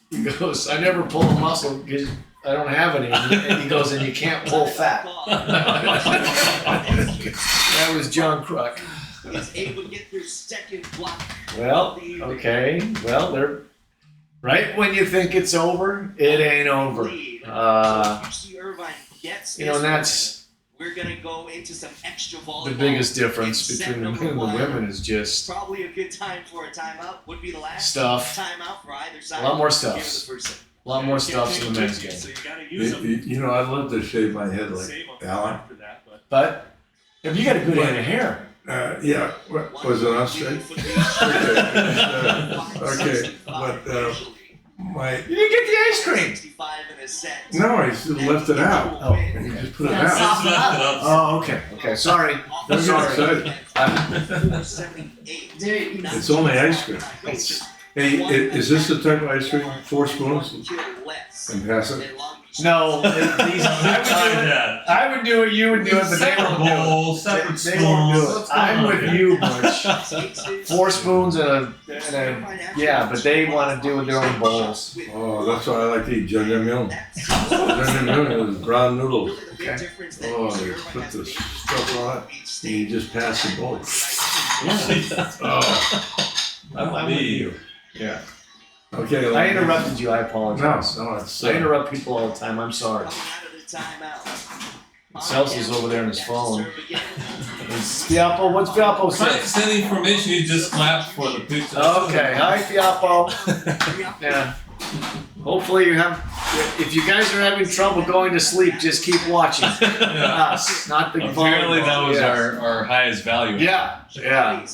He goes, I never pull a muscle because I don't have any. And he goes, and you can't pull fat. That was John Kruk. Is able to get their second block. Well, okay. Well, they're right when you think it's over, it ain't over. UC Irvine gets You know, and that's we're gonna go into some extra volleyball. the biggest difference in set between the number men and the one. women is just Probably a good time for a timeout. Would be the last stuff. timeout for either side. A lot more Here stuff. in the first set. A lot more stuff in the men's game. So you gotta use them. You know, I'd love to shave my head like Save 'em Alan. after that, but But if you got a good head of hair, Yeah, was it on straight? Okay, but my you didn't get the ice cream. 65 in a set. no, I just left it out. Oh. He just put it Yeah, out. Just left it up. Oh, okay. Okay, sorry. Don't get Sorry. excited. 478. Dude, It's only ice cream. Hey, is this the type of ice cream? 4 spoons and pass it? No, these, I would do it, you would do it, but they Separate won't do it. bowls, separate They won't do spoons. it. What's going I'm on with here? you, Butch. 4 spoons and a yeah, but they want to do with their own bowls. Oh, that's why I like to eat jjajangmyeon. Jjajangmyeon is brown noodles. Okay. Oh, they put the stuff on it, and you just pass the bowl. Oh, I'm with you. yeah. Okay. I interrupted you, I apologize. No, it's. I interrupt people all the time, I'm sorry. Celso's over there on his phone. Fiapo, what's Fiapo Trying say? to send information, you just clapped for the picture. Okay, hi Fiapo. Yeah. Hopefully you have, if you guys are having trouble going to sleep, just keep watching us, not the Apparently that was yeah. our highest value. Yeah, yeah.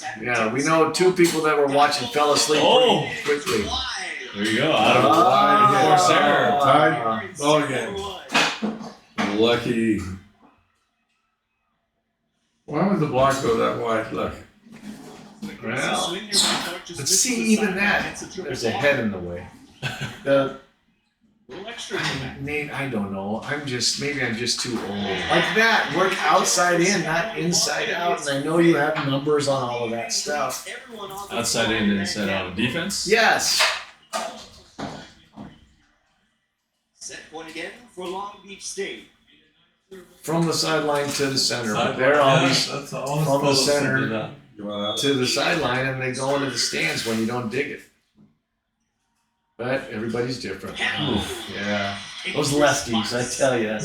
We know 2 people that were watching fell asleep Oh. pretty quickly. There you go. Out of Ah. course, there. Tied ball game. Lucky. Why would the block go that wide? Look. Well, but see, even that, there's a head in the way. The little extra than that. Nate, I don't know. Maybe I'm just too old. Like that, work outside in, not inside out. And I know you have numbers on all of that stuff. Outside in, inside out of defense. Yes. Set point again for Long Beach State. From the sideline to the center. But Sideline, they're yeah, always that's always from the close to center that. You want to the sideline and they go into the stands when you don't dig it. But everybody's different. Yeah. Those lefties, I tell you,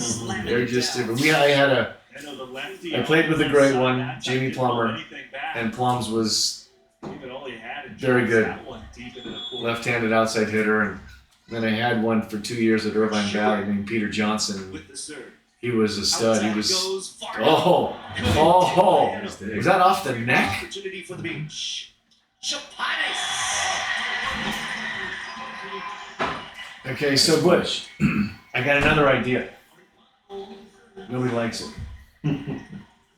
they're just different. I played with a great one, Jamie Plummer, and Plums was very good. Left-handed outside hitter, and then I had one for 2 years at Irvine Valley named Peter Johnson. With the serve. He was a stud. He Outside was, goes far oh, was that off the neck? Opportunity for the beach. Chapanes. Okay, so Butch, I got another idea. Nobody likes it.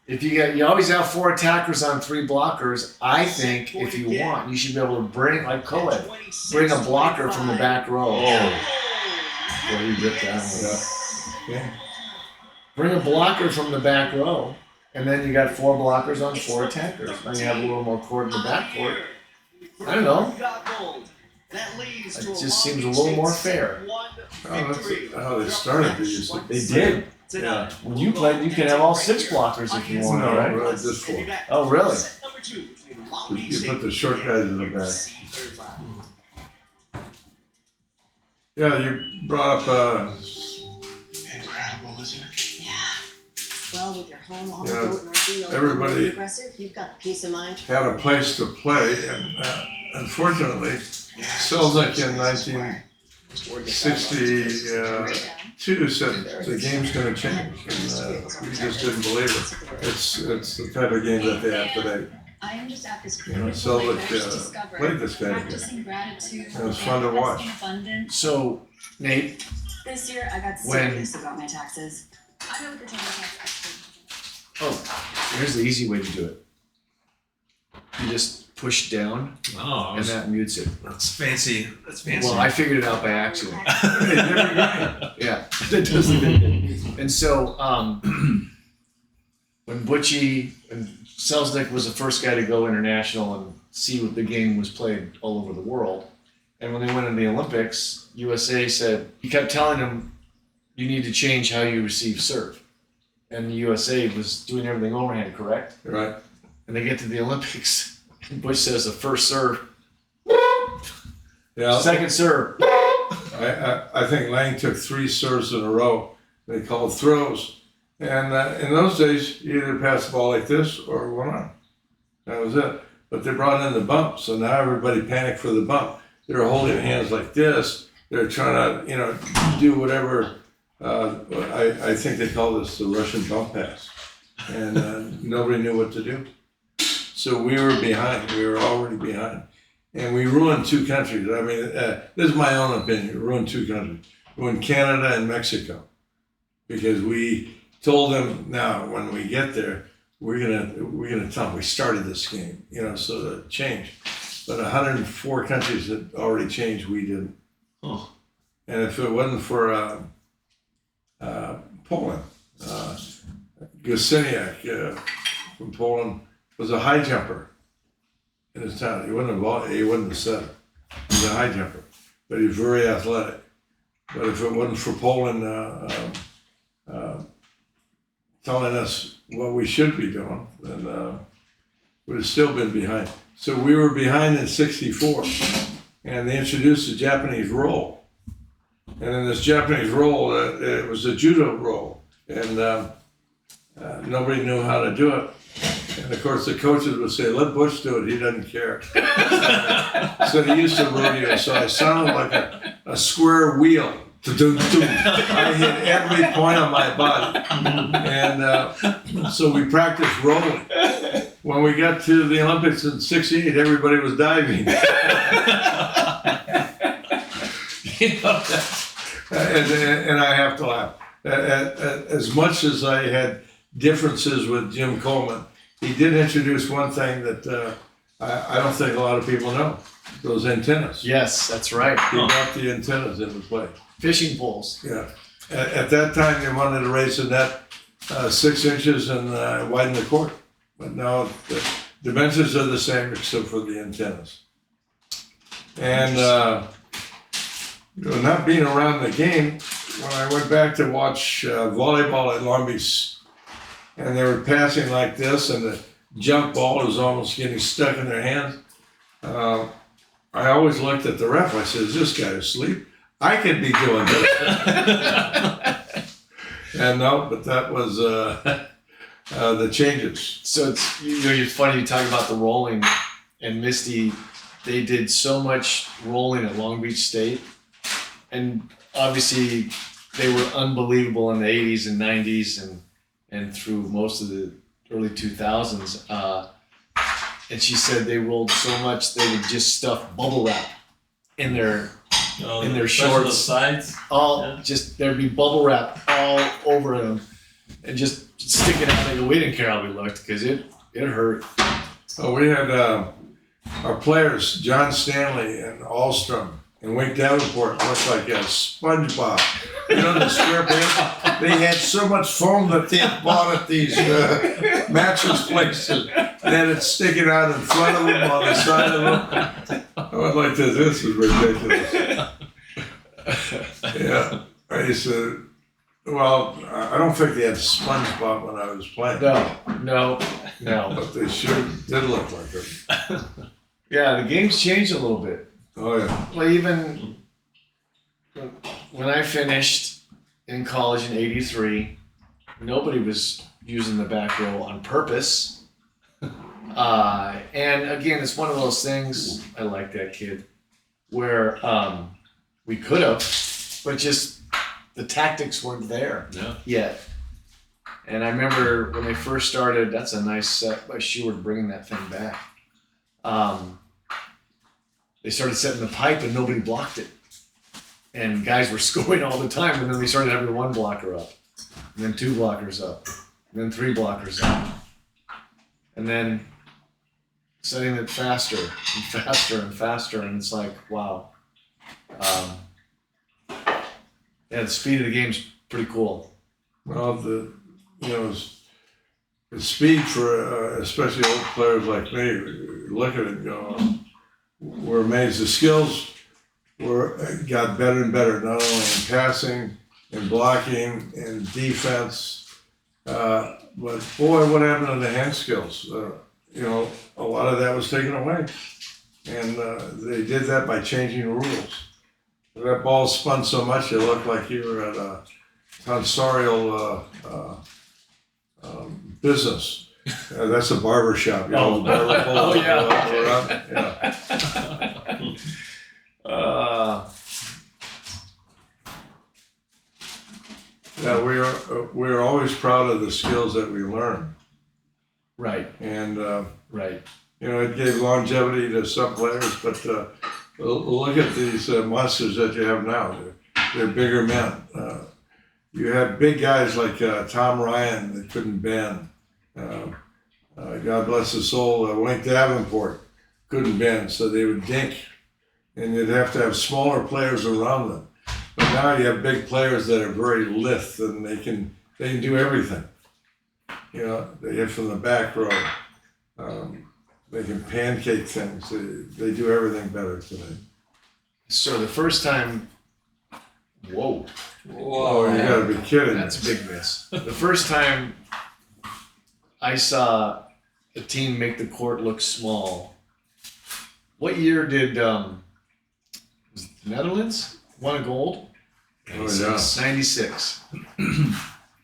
If you always have 4 attackers on 3 blockers. I think if you want, you should be able to bring, like co-ed, bring a blocker from the back row. Oh. Boy, you ripped that one. Yeah. Bring a blocker from the back row, and then you got 4 blockers on 4 attackers. Now you have a little more court in the back court. I don't know. It just seems a little more fair. Oh, that's how they started. They did. Yeah. When you played, you could have all 6 blockers if you wanted, No, right? really, just 4. Oh, really? You put the short guys in the back. Yeah, you brought up. Well, with your home on Yeah, the boat, North Sea, everybody- aggressive, you've got peace of mind. Had a place to play, and unfortunately, Celso in 1962 said the game's going to change, and we just didn't believe it. It's the type of game that they have today. I am just at this You know, critical point Celso where I just discovered played this kind of game. practicing gratitude, It was fun to watch. manifesting abundance. So, Nate, This year I got When- serious about my taxes. I know what the tax expert. here's the easy way to do it. You just push down, Oh, and that mutes it. that's fancy. That's fancy. Well, I figured it out by accident. Yeah, that does look good. And so, when Butchie and Selznick was the first guy to go international and see what the game was played all over the world, And when they went in the Olympics, USA said, he kept telling them, you need to change how you receive serve. And the USA was doing everything overhand, correct? Right. And they get to the Olympics, and Butch says the first serve, Yeah. second serve. I think Lang took 3 serves in a row. They called throws. And in those days, you either passed the ball like this or went on. That was it. But they brought in the bump, so now everybody panicked for the bump. They were holding hands like this. They're trying to, do whatever. I think they call this the Russian bump pass. And nobody knew what to do. So we were behind. We were already behind. And we ruined 2 countries. I mean, this is my own opinion. We ruined 2 countries. We ruined Canada and Mexico. Because we told them, now, when we get there, we're gonna tell them we started this game, so that changed. But 104 countries had already changed, we didn't. Oh. And if it wasn't for Poland, Gosiniak from Poland was a high jumper in his town. He wasn't a setter. He was a high jumper, but he was very athletic. But if it wasn't for Poland telling us what we should be doing, then we'd have still been behind. So we were behind in '64, and they introduced the Japanese roll. And in this Japanese roll, it was a judo roll, and nobody knew how to do it. And of course, the coaches would say, "Let Butch do it. He doesn't care." So they used to rodeo. So I sounded like a square wheel. I hit every point on my body, and so we practiced rolling. When we got to the Olympics in '68, everybody was diving. And I have to laugh. As much as I had differences with Jim Coleman, he did introduce one thing that I don't think a lot of people know: those antennas. Yes, that's right. He brought the antennas into play. Fishing poles. Yeah. At that time, they wanted to raise the net 6 inches and widen the court. But now the dimensions are the same except for the antennas. And not being around the game, when I went back to watch volleyball at Long Beach, and they were passing like this, and the junk ball was almost getting stuck in their hands, I always looked at the ref. I said, "Is this guy asleep? I could be doing this." And no, but that was the changes. So it's funny you talk about the rolling, and Misty, they did so much rolling at Long Beach State, and obviously they were unbelievable in the 80s and 90s and through most of the early 2000s. And she said they rolled so much they would just stuff bubble wrap in their shorts. The sides. Just there'd be bubble wrap all over them, and just sticking out. We didn't care how we looked because it hurt. Oh, we had our players, John Stanley and Alstrom and Wink Davenport, looked like a SpongeBob. The square pants. They had so much foam that they had bought at these mattress places. Then it's sticking out in front of them, on the side of them. I was like, this is ridiculous. Yeah. I used to, I don't think they had SpongeBob when I was playing. No. But they sure did look like it. Yeah, the game's changed a little bit. Oh, yeah. Well, even when I finished in college in '83, nobody was using the back row on purpose. And again, it's one of those things, I like that kid, where we could have, but just the tactics weren't there yet. And I remember when they first started, that's a nice set by Sheward bringing that thing back. They started setting the pipe and nobody blocked it. And guys were scoring all the time, and then they started having 1 blocker up, and then 2 blockers up, and then 3 blockers up. And then setting it faster and faster and faster, and it's like, wow. The speed of the game's pretty cool. Well, the speed for especially old players like me, look at it and go, we're amazed. The skills got better and better, not only in passing, in blocking, in defense. But boy, what happened to the hand skills? You know, a lot of that was taken away. And they did that by changing rules. That ball spun so much, it looked like you were at a tonsorial business. That's a barber shop. You know, the barber pulls Oh, yeah. Yeah, we're always proud of the skills that we learn. Right, And, right. you know, it gave longevity to some players, but look at these monsters that you have now. They're bigger men. You have big guys like Tom Ryan that couldn't bend. God bless his soul, Wink Davenport couldn't bend, so they would dink. And you'd have to have smaller players around them. But now you have big players that are very lithe and they can do everything. You know, they hit from the back row. They can pancake things. They do everything better today. So the first time, whoa, Oh, you gotta be kidding. that's a big miss. The first time I saw a team make the court look small, what year did was it the Netherlands won a gold? Oh, yeah. 96.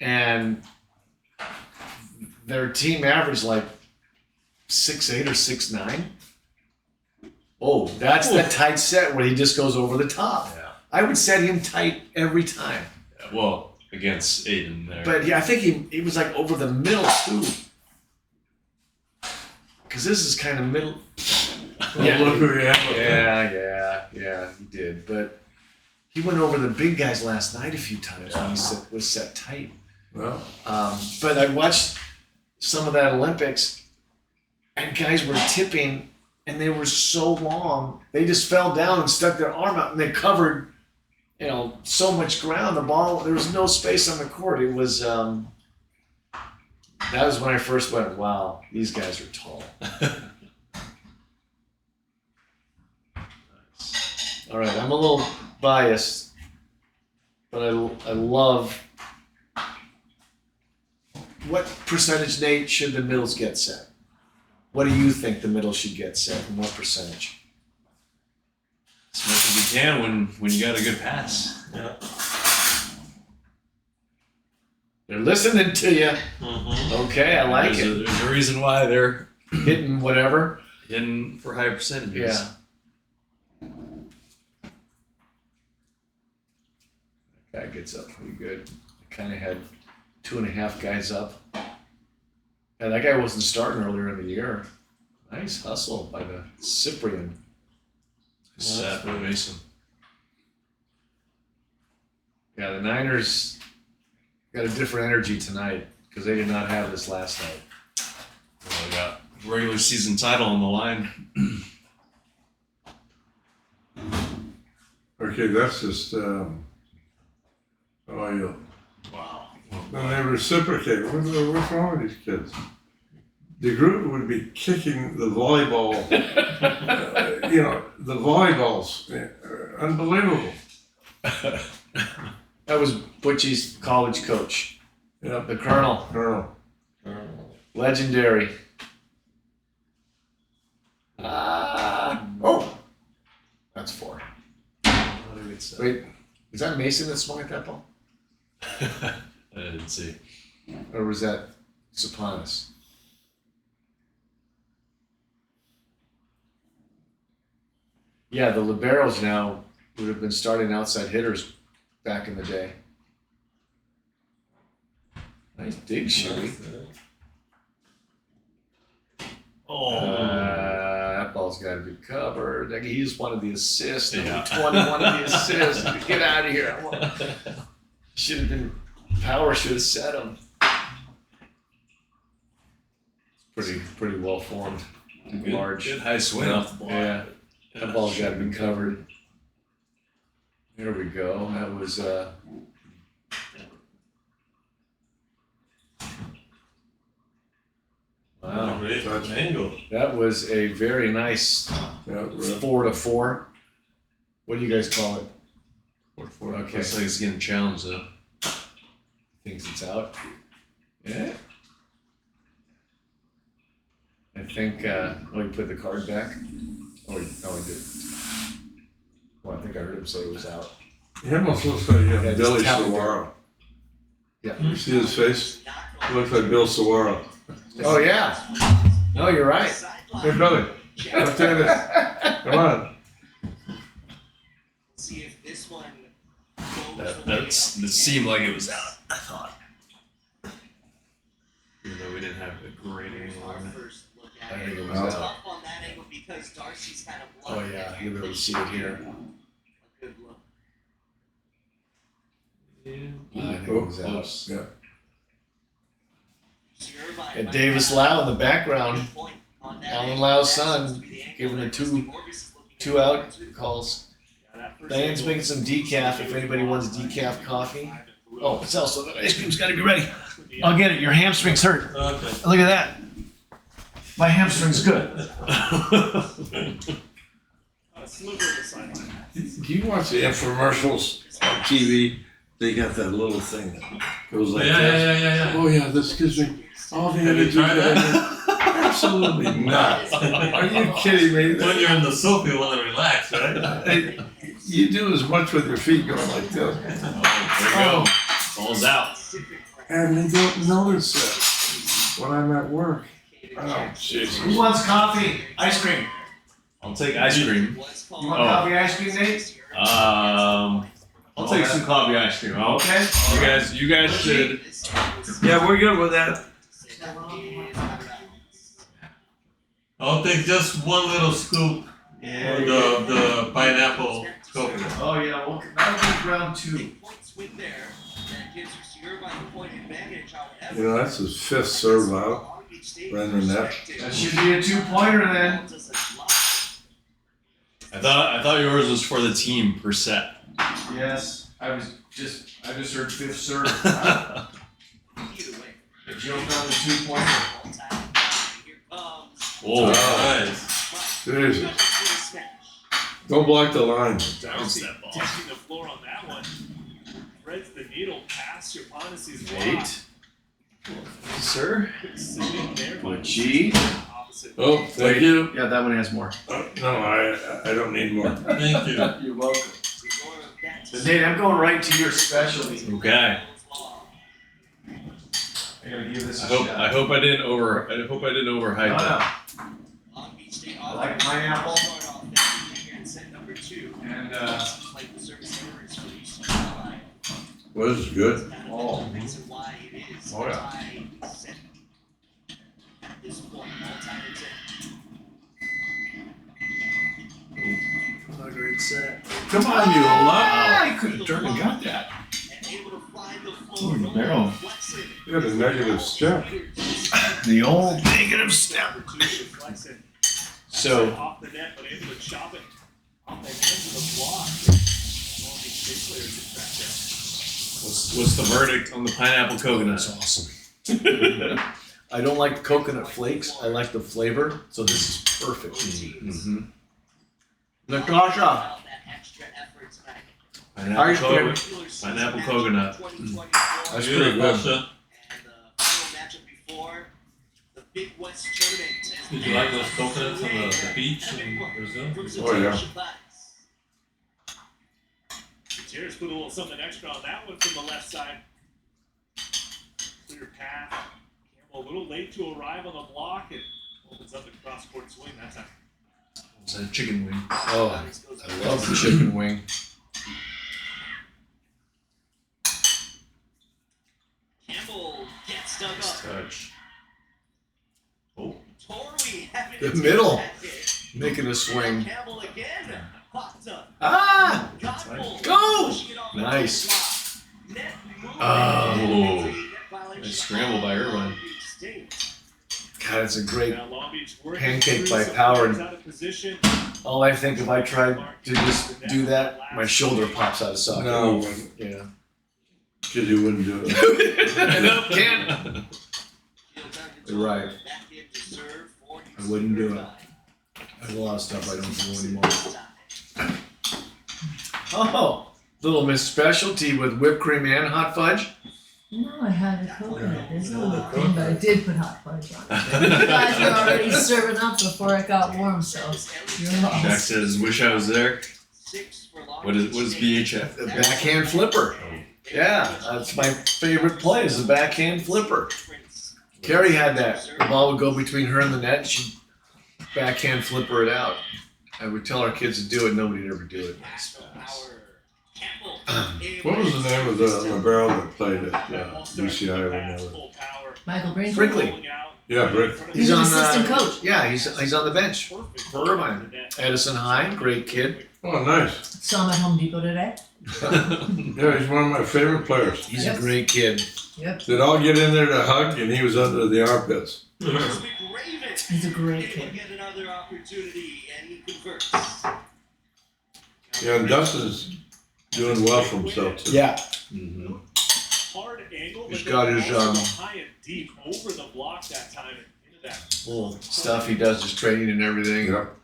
And their team averaged like 6'8" or 6'9". Oh, that's the tight set where he just goes over the top. Yeah. I would set him tight every time. Well, against Aiden there. But yeah, I think he was like over the middle too. Because this is kind of middle. Yeah. Look who you have. Yeah, he did. But he went over the big guys last night a few times when he was set tight. Well, But I watched some of that Olympics, and guys were tipping, and they were so long, they just fell down and stuck their arm out, and they covered, you know, so much ground. The ball, there was no space on the court. It was, that was when I first went, wow, these guys are tall. All right, I'm a little biased, but I love. What percentage, Nate, should the middles get set? What do you think the middle should get set, and what percentage? As much as you can when you got a good pass. Yeah. They're listening to you. Mm-hmm. Okay, I like There's it. There's a reason why they're Hitting whatever. hitting for high percentages. Yeah. Guy gets up pretty good. Kind of had 2.5 guys up. And that guy wasn't starting earlier in the year. Nice hustle by the Cyprian. Set for Mason. Yeah, the Niners got a different energy tonight because they did not have this last night. Well, they got regular season title on the line. okay, that's just, Wow. then they reciprocate. What's wrong with these kids? The group would be kicking the volleyball, you know, the volleyballs. Unbelievable. That was Butchie's college coach. Yeah, The Colonel. Colonel. Legendary. Oh! That's 4. Wait, is that Mason that swung at that ball? I didn't see. Or was that Sopranos? Yeah, the liberos now would have been starting outside hitters back in the day. Nice dig, Sherry. That ball's got to be covered. Like, he just wanted the assist. Yeah. 20 wanted the assist. Get out of here. Should have been, Power should have set him. Pretty well formed. Good, Large. good high swing off the ball. Yeah. That ball's got to be covered. There we go. That was, wow. Great angle. That was a very nice Yeah, 4-4. What do you guys call it? Okay. Looks like it's getting challenged though. Thinks it's out. Yeah. I think, oh, he put the card back? Oh, he did. Well, I think I heard him say it was out. He almost looks like Yeah, Billy just tap it Saguaro. Yeah. You see his face? He looks like Bill Saguaro. Oh, yeah. No, you're right. Hey, Billy, let's do this. Come on. See if this one That seemed like it was out, I thought. Even though we didn't have a great angle on it. I think it was Oh. out. on that angle because Darcy's kind of Oh, yeah, you'll be able to see it here. a good look. I think it was out. Close. Yeah. And Davis Lau in the background, Alan Lau's son, giving the two out calls. Diane's making some decaf if anybody wants decaf coffee. Oh, Celso, the ice cream's gotta be ready. I'll get it, your hamstring's hurt. Okay. Look at that. My hamstring's good. Do you watch the infomercials on TV? They got that little thing that goes like this. Yeah. Oh yeah, this gives me all the Have you energy. tried that I that? need. Absolutely not. Are you kidding me? When you're in the sofa, you want to relax, right? You do as much with your feet going like this. Oh, there you go. Ball's out. And they don't notice it when I'm at work. Oh, Jesus. Who wants coffee? Ice cream. I'll take ice cream. You want coffee ice cream, Nate? I'll take some coffee ice cream. Okay. You guys should. Yeah, we're good with that. I'll take just one little scoop of the pineapple coconut. Oh, yeah, well, that'll be round 2. You know, that's his 5th serve out. Right in the net. That should be a 2-pointer then. I thought yours was for the team per set. Yes, I just heard 5th serve. It jumped on the 2-pointer. Oh, Nice. Jesus. Don't block the line. Darcy that ball. testing the floor on that one. Threads the needle past your Pontius's block. 8. Sir? Sitting there, but G. opposite. Oh, thank you. Yeah, that one has more. No, I don't need more. Thank you. You're welcome. Nate, I'm going right to your specialty. Okay. I gotta give this a I shot. hope I didn't overhype that. I like pineapple. And Was good. oh, oh yeah. Not a great set. Come on, you I could have turned and got that. Oh, the barrel. You got a negative step. The old negative step. So, Off the net, but able to chop it off the hands of the block. Long Beach State players get back there. What's the verdict on the pineapple coconut? that's awesome. I don't like the coconut flakes. I like the flavor. So this is perfect. Mm-hmm. Natasha. Pineapple coconut. That's Beautiful, pretty good. sir. Did you like those coconuts on the beach in Brazil? Oh, yeah. Gutierrez put a little something extra on that one from the left side. Clear path. Campbell a little late to arrive on the block and opens up the cross-court swing that time. It's a chicken wing. Oh, I love the chicken wing. Campbell gets dug Nice up. touch. Oh. Torrey having The to take middle. that hit. Making a swing. Campbell again. Popped up. Ah! Godbolt Go! pushing it off the Nice. block. Net moving. Oh. Net violation Nice scramble by Irvine. Long Beach State. God, it's a great. Now Long Beach working Pancake through by some Power. players out of position. All I think if I tried to just do that, my shoulder pops out of socket. No, Yeah. because you wouldn't do it. Nope, can't. You're right. I wouldn't do it. There's a lot of stuff I don't do anymore. Oh, little Miss Specialty with whipped cream and hot fudge. No, I had a coconut. There's no whipped cream, but I did put hot fudge on it. You guys were already serving up before it got warm, so you're Jack lost. says, "Wish I was there." What is BHF? The backhand flipper. Yeah, that's my favorite play is the backhand flipper. Carrie had that. The ball would go between her and the net, and she'd backhand flipper it out. I would tell our kids to do it, nobody would ever do it. What was the name of the libero that played at UCI or whatever? Michael Brinkley. Brinkley. Yeah, Rick. He's an on assistant coach. Yeah, he's on the bench for Irvine. Edison High, great kid. Oh, nice. Saw him at Home Depot today. Yeah, he's one of my favorite players. He's a great kid. Yep. They'd all get in there to hug, and he was under the armpits. He's a great kid. Yeah, and Dustin's doing well for himself too. Yeah. Mm-hmm. Hard angle, He's but got then his, also high and deep over the block that time and into that. Little stuff he does, his training and everything. Yep.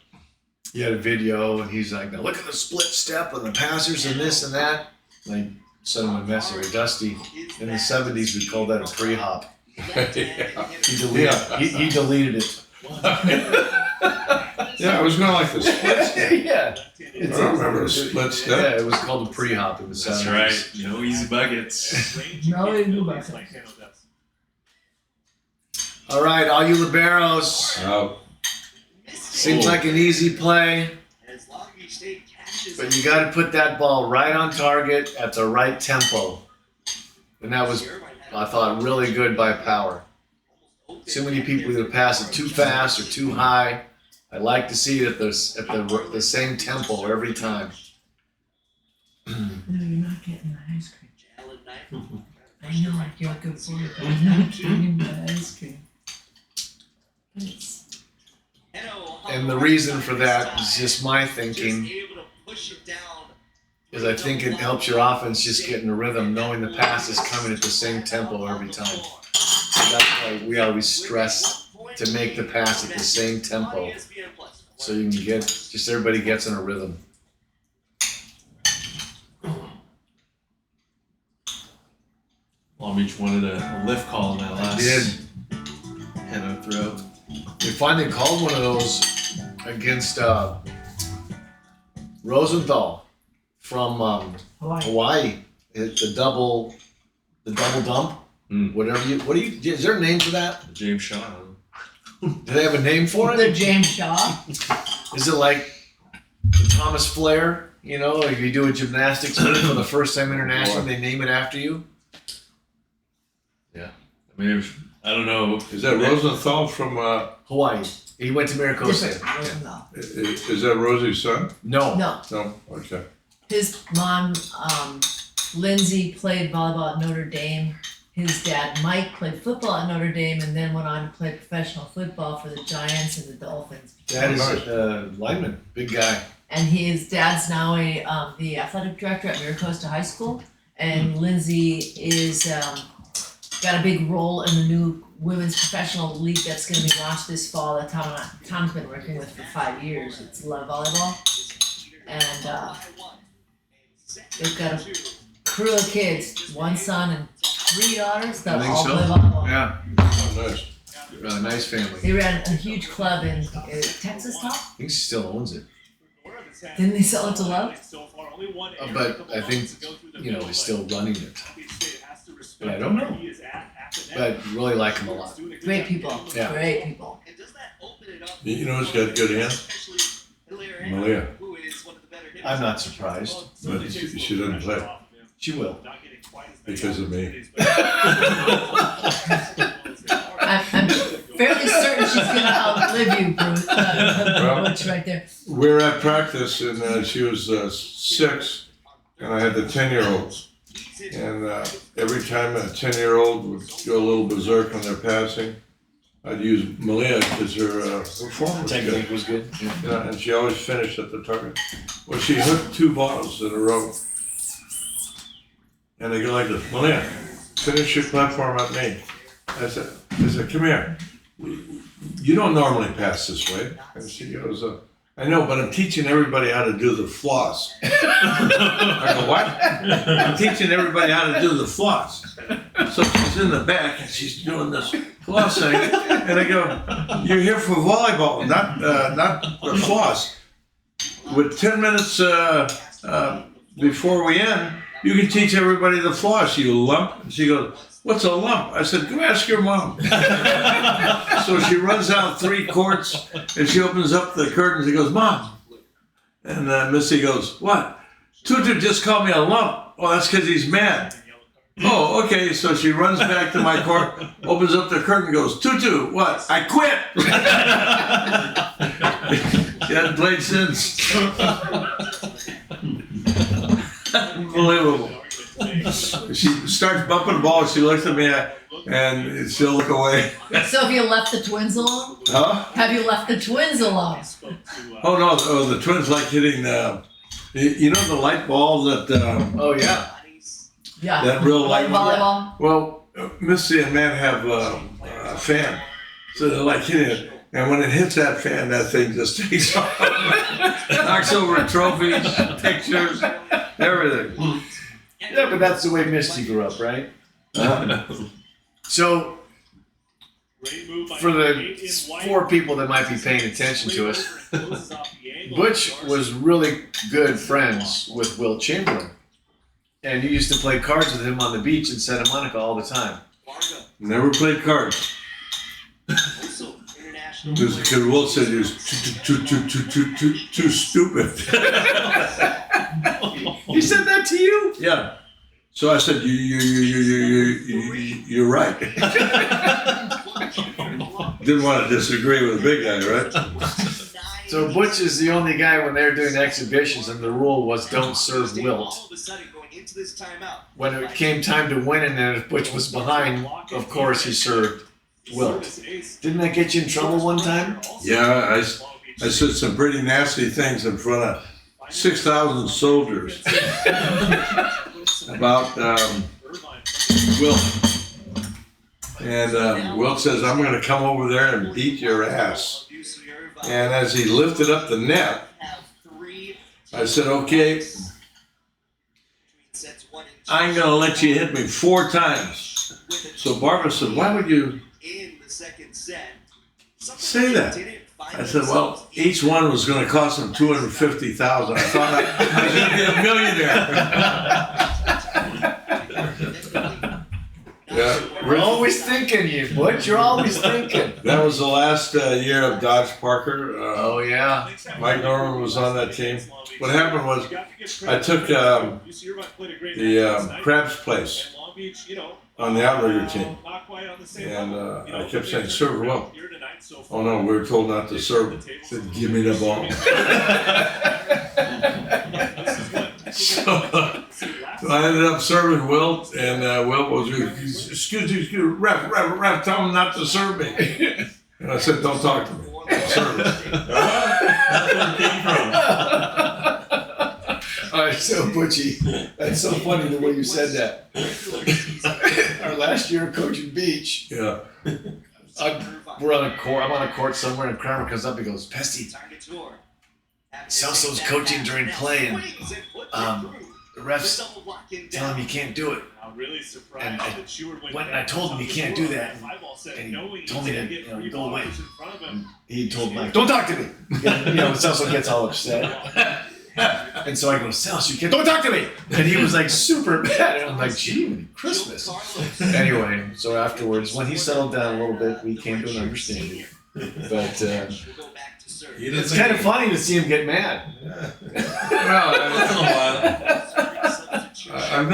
He had a video, and he's like, now look at the split step and the passers and this and that. And I sent him a message with Dusty. In the 70s, we called that a pre-hop. He deleted it. Yeah, it was kind of like the split step. Yeah. I don't remember the split step. Yeah, it was called a pre-hop in the 70s. That's right. No easy buckets. No, he knew about Like Hano does. All right, all you liberos. Oh, Seems like an easy play, but you got to put that ball right on target at the right tempo. And that was, I thought, really good by Power. Too many people either pass it too fast or too high. I like to see it at the same tempo every time. No, you're not getting the ice cream. I know, like you're a good boy, but I'm not getting the ice cream. It's And the reason for that is just my thinking, is I think it helps your offense just get in a rhythm, knowing the pass is coming at the same tempo every time. So that's why we always stress to make the pass at the same tempo, so you can get, just everybody gets in a rhythm. Long Beach wanted a lift call in that last Hano throw. They finally called one of those against Rosenthal from Hawaii. It's the double dump. Whatever is there a name for that? James Shaw. Do they have a name for the it? James Shaw. Is it like the Thomas Flair? You know, like you do a gymnastics meet for the first time international, they name it after you. Yeah, I mean, I don't know. is that Rosenthal from? Hawaii. He went to Maricopa. Different. Is that Rosie's son? No. No, No. Okay. his mom, Lindsay, played volleyball at Notre Dame. His dad, Mike, played football at Notre Dame and then went on to play professional football for the Giants and the Dolphins. That is a lineman, big guy. And his dad's now the athletic director at Maricopa High School. And Lindsay is got a big role in the new women's professional league that's going to be launched this fall that Tom's been working with for 5 years. It's Love Volleyball. And they've got a crew of kids, one son and 3 daughters that I think all so. play volleyball. Yeah, Oh, nice. nice family. They ran a huge club in Texas Top. I think she still owns it. Didn't they sell it to Love? But I think, he's still running it. But I don't know. But I really like him a lot. Great people. Yeah. Great people. You know who's got good hands? Malia. I'm not surprised. But she doesn't play She will. because of me. I'm fairly certain she's going to outlive you, Bruce. Butch, right there. We're at practice, and she was 6, and I had the 10-year-old. And every time a 10-year-old would go a little berserk on their passing, I'd use Malia because her form was Technique good. was good. Yeah, and she always finished at the target. Well, she hooked 2 balls in a row. And they go like this, Malia, finish your platform at me. I said, come here. You don't normally pass this way. And she goes, I know, but I'm teaching everybody how to do the floss. I go, what? I'm teaching everybody how to do the floss. So she's in the back and she's doing this floss thing. And I go, you're here for volleyball, not the floss. With 10 minutes before we end, you can teach everybody the floss, you lump. And she goes, what's a lump? I said, go ask your mom. So she runs out 3 courts and she opens up the curtains and goes, Mom. And Missy goes, what? Tutu just called me a lump. Oh, that's because he's mad. Oh, okay. So she runs back to my court, opens up the curtain and goes, Tutu, what? I quit. She hasn't played since. Unbelievable. She starts bumping the ball, she looks at me and she'll look away. So have you left the twins alone? Huh? Have you left the twins alone? Oh no, the twins like hitting you know the light ball that Oh yeah. Yeah. that real light ball? Volleyball? Well, Missy and Matt have a fan, so they like hitting it. And when it hits that fan, that thing just takes off. Knocks over trophies, pictures, everything. Yeah, but that's the way Misty grew up, right? So, for the 4 people that might be paying attention to us, Butch was really good friends with Wilt Chamberlain. And you used to play cards with him on the beach in Santa Monica all the time. Never played cards. Because Wilt said he was too stupid. He said that to you? Yeah. So I said, you're right. Didn't want to disagree with the big guy, right? So Butch is the only guy when they're doing exhibitions, and the rule was don't serve Wilt. When it came time to win, and then if Butch was behind, of course he served Wilt. Didn't that get you in trouble one time? Yeah, I said some pretty nasty things in front of 6,000 soldiers about Wilt. And Wilt says, I'm going to come over there and beat your ass. And as he lifted up the net, I said, okay, I'm going to let you hit me 4 times. So Barbara said, why would you say that? I said, well, each one was going to cost him $250,000. I thought I was going to be a millionaire. Yeah, We're always thinking you, Butch. You're always thinking. that was the last year of Dodge Parker. Oh, yeah. Mike Norman was on that team. What happened was I took the Crab's place on the outrigger team. And I kept saying, serve well. Oh no, we were told not to serve. I said, give me the ball. So I ended up serving Wilt, and Wilt was, excuse me, ref, tell him not to serve me. And I said, don't talk to me. Serve it. That's where it came from. All right, so Butchie, that's so funny the way you said that. Our last year coaching beach, Yeah. we're on a court. I'm on a court somewhere, and Kramer comes up and goes, "Pesty, Celso's coaching during play, and the refs tell him you can't do it." And I went and I told him you can't do that, and he told me to go away. And he told Mike, "Don't talk to me." And, Celso gets all upset. And so I go, Celso, you can't, don't talk to me! And he was like super mad. And I'm like, gee, Christmas. Anyway, so afterwards, when he settled down a little bit, we came to an understanding. But it's kind of funny to see him get mad.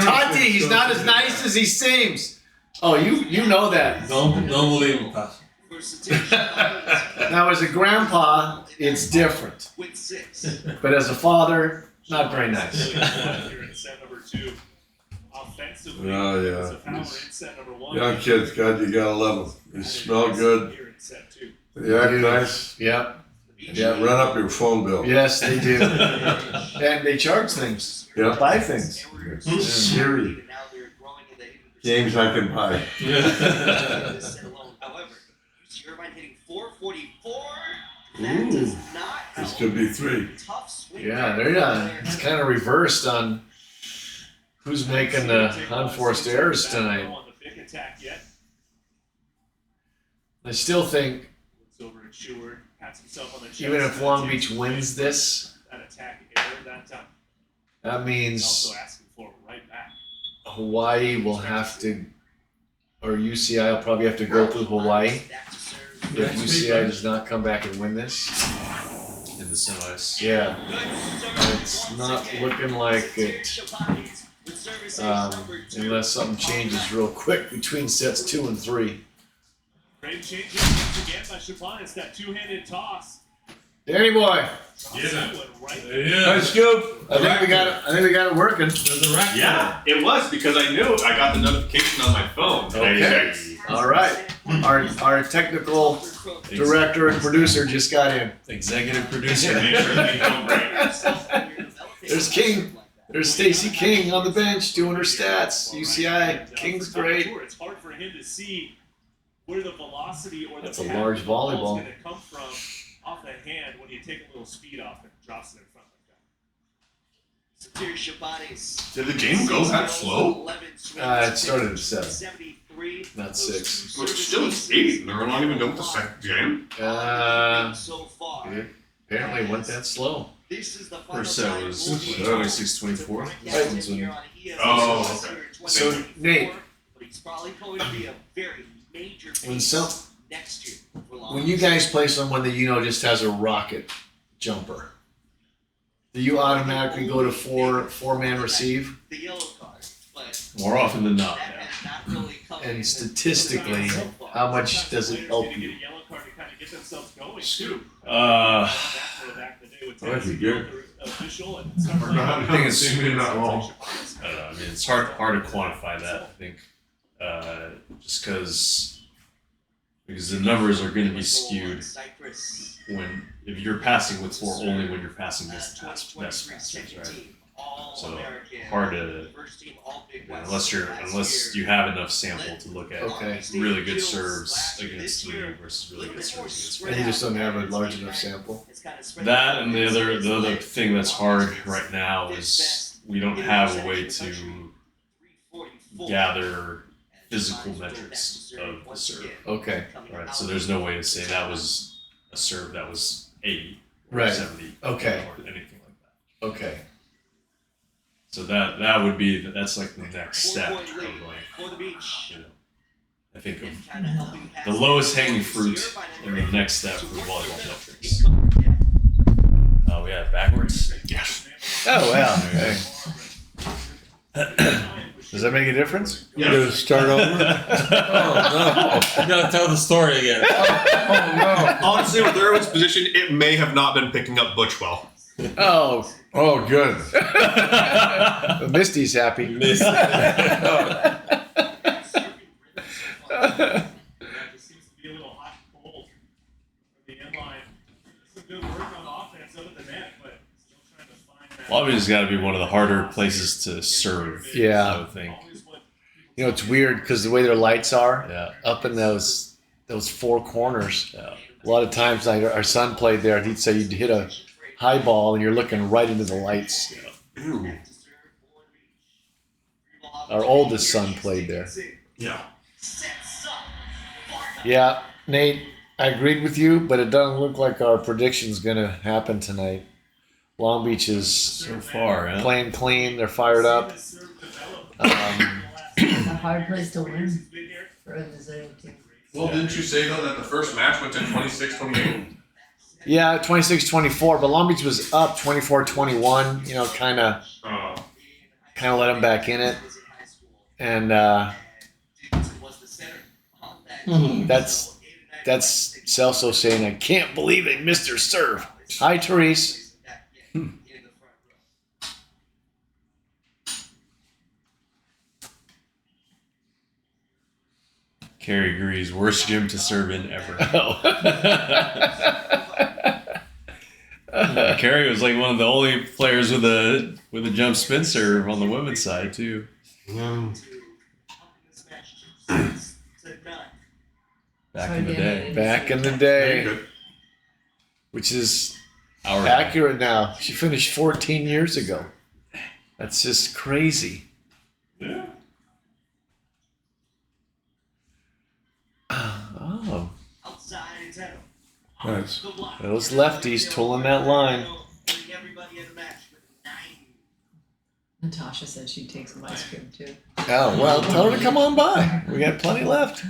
Tati, he's not as nice as he seems. Oh, you know that. Don't believe him, Pastor. Now, as a grandpa, it's different. But as a father, not very nice. Oh, yeah. Young kids, God, you gotta love them. They smell good. They act nice. Yep. Yeah, run up your phone bill. Yes, they do. And they charge things. Yeah. Buy things. Siri. Games I can buy. However, Irvine hitting 444. That does not This could be 3. Yeah, it's kind of reversed on who's making the unforced errors tonight. I still think even if Long Beach wins this, that means Hawaii will have to, or UCI will probably have to go through Hawaii if UCI does not come back and win this. In the semis. Yeah, it's not looking like it, unless something changes real quick between sets 2 and 3. Great change again by Chapin. It's that two-handed toss. Danny boy, Nice scoop. I think we got it working. Yeah, it was because I knew I got the notification on my phone. Okay. All right. Our technical director and producer just got in. Executive producer. Make sure they don't break. There's King. There's Stacy King on the bench doing her stats. UCI. King's great. It's hard for him to see where the velocity or the That's a large volleyball. is going to come from off the hand when you take a little speed off and drops it in front like that. Did the game go that slow? It started at 7, not 6. But still, it's 8. They're not even done with the second game. Apparently it went that slow. First set was 26-24. That one's when Oh, okay. So Nate, when you guys play someone that you know just has a rocket jumper, do you automatically go to four-man receive? more often than not. Yeah. And statistically, how much does it help you? Scoop. That'd be good. I think it's not long. I don't know. I mean, it's hard to quantify that. I think just because the numbers are going to be skewed if you're passing with 4 only when you're passing against the best passers, right? So hard to unless you have enough sample to look at really good serves against you versus really good serves against. And you just don't have a large enough sample. That and the other thing that's hard right now is we don't have a way to gather physical metrics of the serve. Okay. Right. So there's no way to say that was a serve that was 80 or Right. 70 Okay. or anything like that. Okay. So that's like the next step of like, I think of the lowest hanging fruit and the next step for volleyball metrics. Oh, we have backwards? Yes. Oh, wow. Hey. Does that make a difference? You gotta start over? You gotta tell the story again. Honestly, with Irwin's position, it may have not been picking up Butch well. Oh, good. Misty's happy. Lobby's got to be one of the harder places to serve. Yeah. I would think. You know, it's weird because the way their lights are up in those 4 corners. Yeah. A lot of times, our son played there, and he'd say you'd hit a high ball and you're looking right into the lights. Ew. Our oldest son played there. Yeah. Yeah, Nate, I agreed with you, but it doesn't look like our prediction's going to happen tonight. Long Beach is So far, yeah. playing clean. They're fired up. It's a hard place to win for a visiting team. Well, didn't you say, though, that the first match went to 26-28? Yeah, 26-24, but Long Beach was up 24-21. You know, kind of let them back in it, and that's Celso saying, "I can't believe it, Mr. Serve." Hi, Therese. Carrie agrees. Worst gym to serve in ever. Carrie was like one of the only players with a jump spin serve on the women's side too. Back in the day. Back in the day, which is Hour accurate now. She finished 14 years ago. That's just crazy. Yeah. Oh, Outside Zeno. Nice. The block. those lefties tooling that line. Putting everybody in the match with 9. Natasha said she'd take some ice cream too. Oh, well, tell her to come on by. We got plenty left.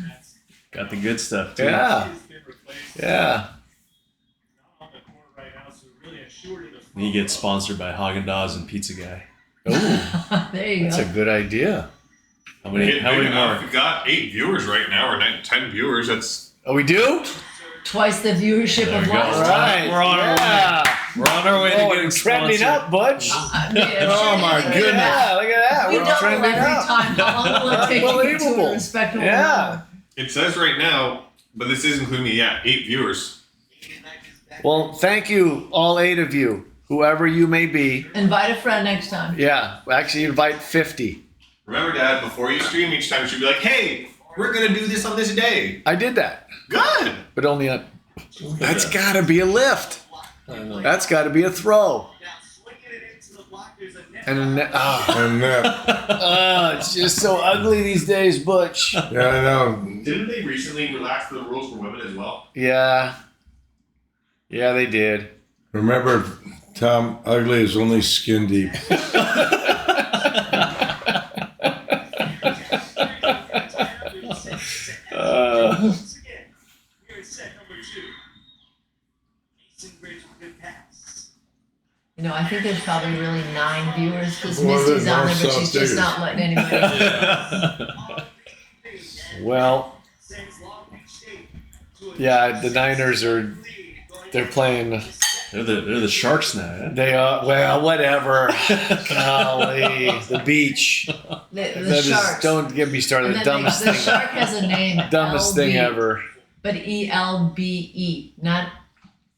Got the good stuff too. Yeah. He's been replaced. Yeah. Not on the court right now, so really assured in the front He gets row. sponsored by Haagen-Dazs and Pizza Guy. Oh, There you that's go. a good idea. How many more? We've got 8 viewers right now, or 10 viewers. That's Oh, we do? Twice the viewership There of we go. last All time. right. We're on our yeah. We're on our way to Oh, getting it's trending sponsored. up, Butch. Oh, my goodness. Yeah, look at that. We We're double trending every up. time. How long will it take to get to Unbelievable. a respectable Yeah. number? it says right now, but this is including me. Yeah, 8 viewers. Well, thank you, all 8 of you, whoever you may be. Invite a friend next time. Yeah, actually invite 50. Remember, Dad, before you stream each time, you should be like, "Hey, we're gonna do this on this day." I did that, Good. but only a. That's got to be a lift. I don't know. That's got to be a throw. Now swinging it into the block, there's a net. And a net. And It's just so ugly these days, Butch. yeah, I know. Didn't they recently relax the rules for women as well? Yeah. Yeah, they did. Remember, Tom, ugly is only skin deep. Once again, here is set number 2. Mason Bridge with good pass. You know, I think there's probably really 9 viewers because Well, Misty's then on there, North but South she's just Diggers. not letting anybody. Well, Sends Long Beach State to a yeah, the Niners are. lead going They're playing. They're the Sharks now. Yeah? They are. Well, whatever. Golly, the beach. The That is. Sharks. Don't get me started. And The then dumbest the thing. shark has a name. Dumbest thing LB, ever. But ELBE, not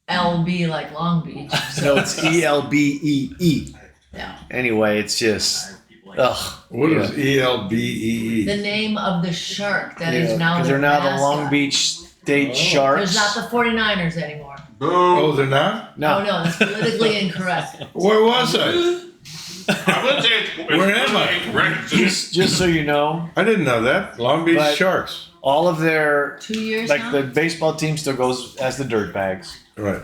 LB like Long Beach. No, it's ELBEE. Yeah. Anyway, it's just. Ugh. What Yeah. is ELBEE? The name of the shark that is Yeah, now 'cause their they're now the mascot. Long Beach State There's Sharks. not the 49ers anymore. Oh, they're not? Oh No. no, that's politically incorrect. Where was I? I would say it's Where am I? incorrect. Just so you know, I didn't know that. Long Beach But- Sharks. all of their 2 years like now? the baseball team still goes as the Dirtbags. Right.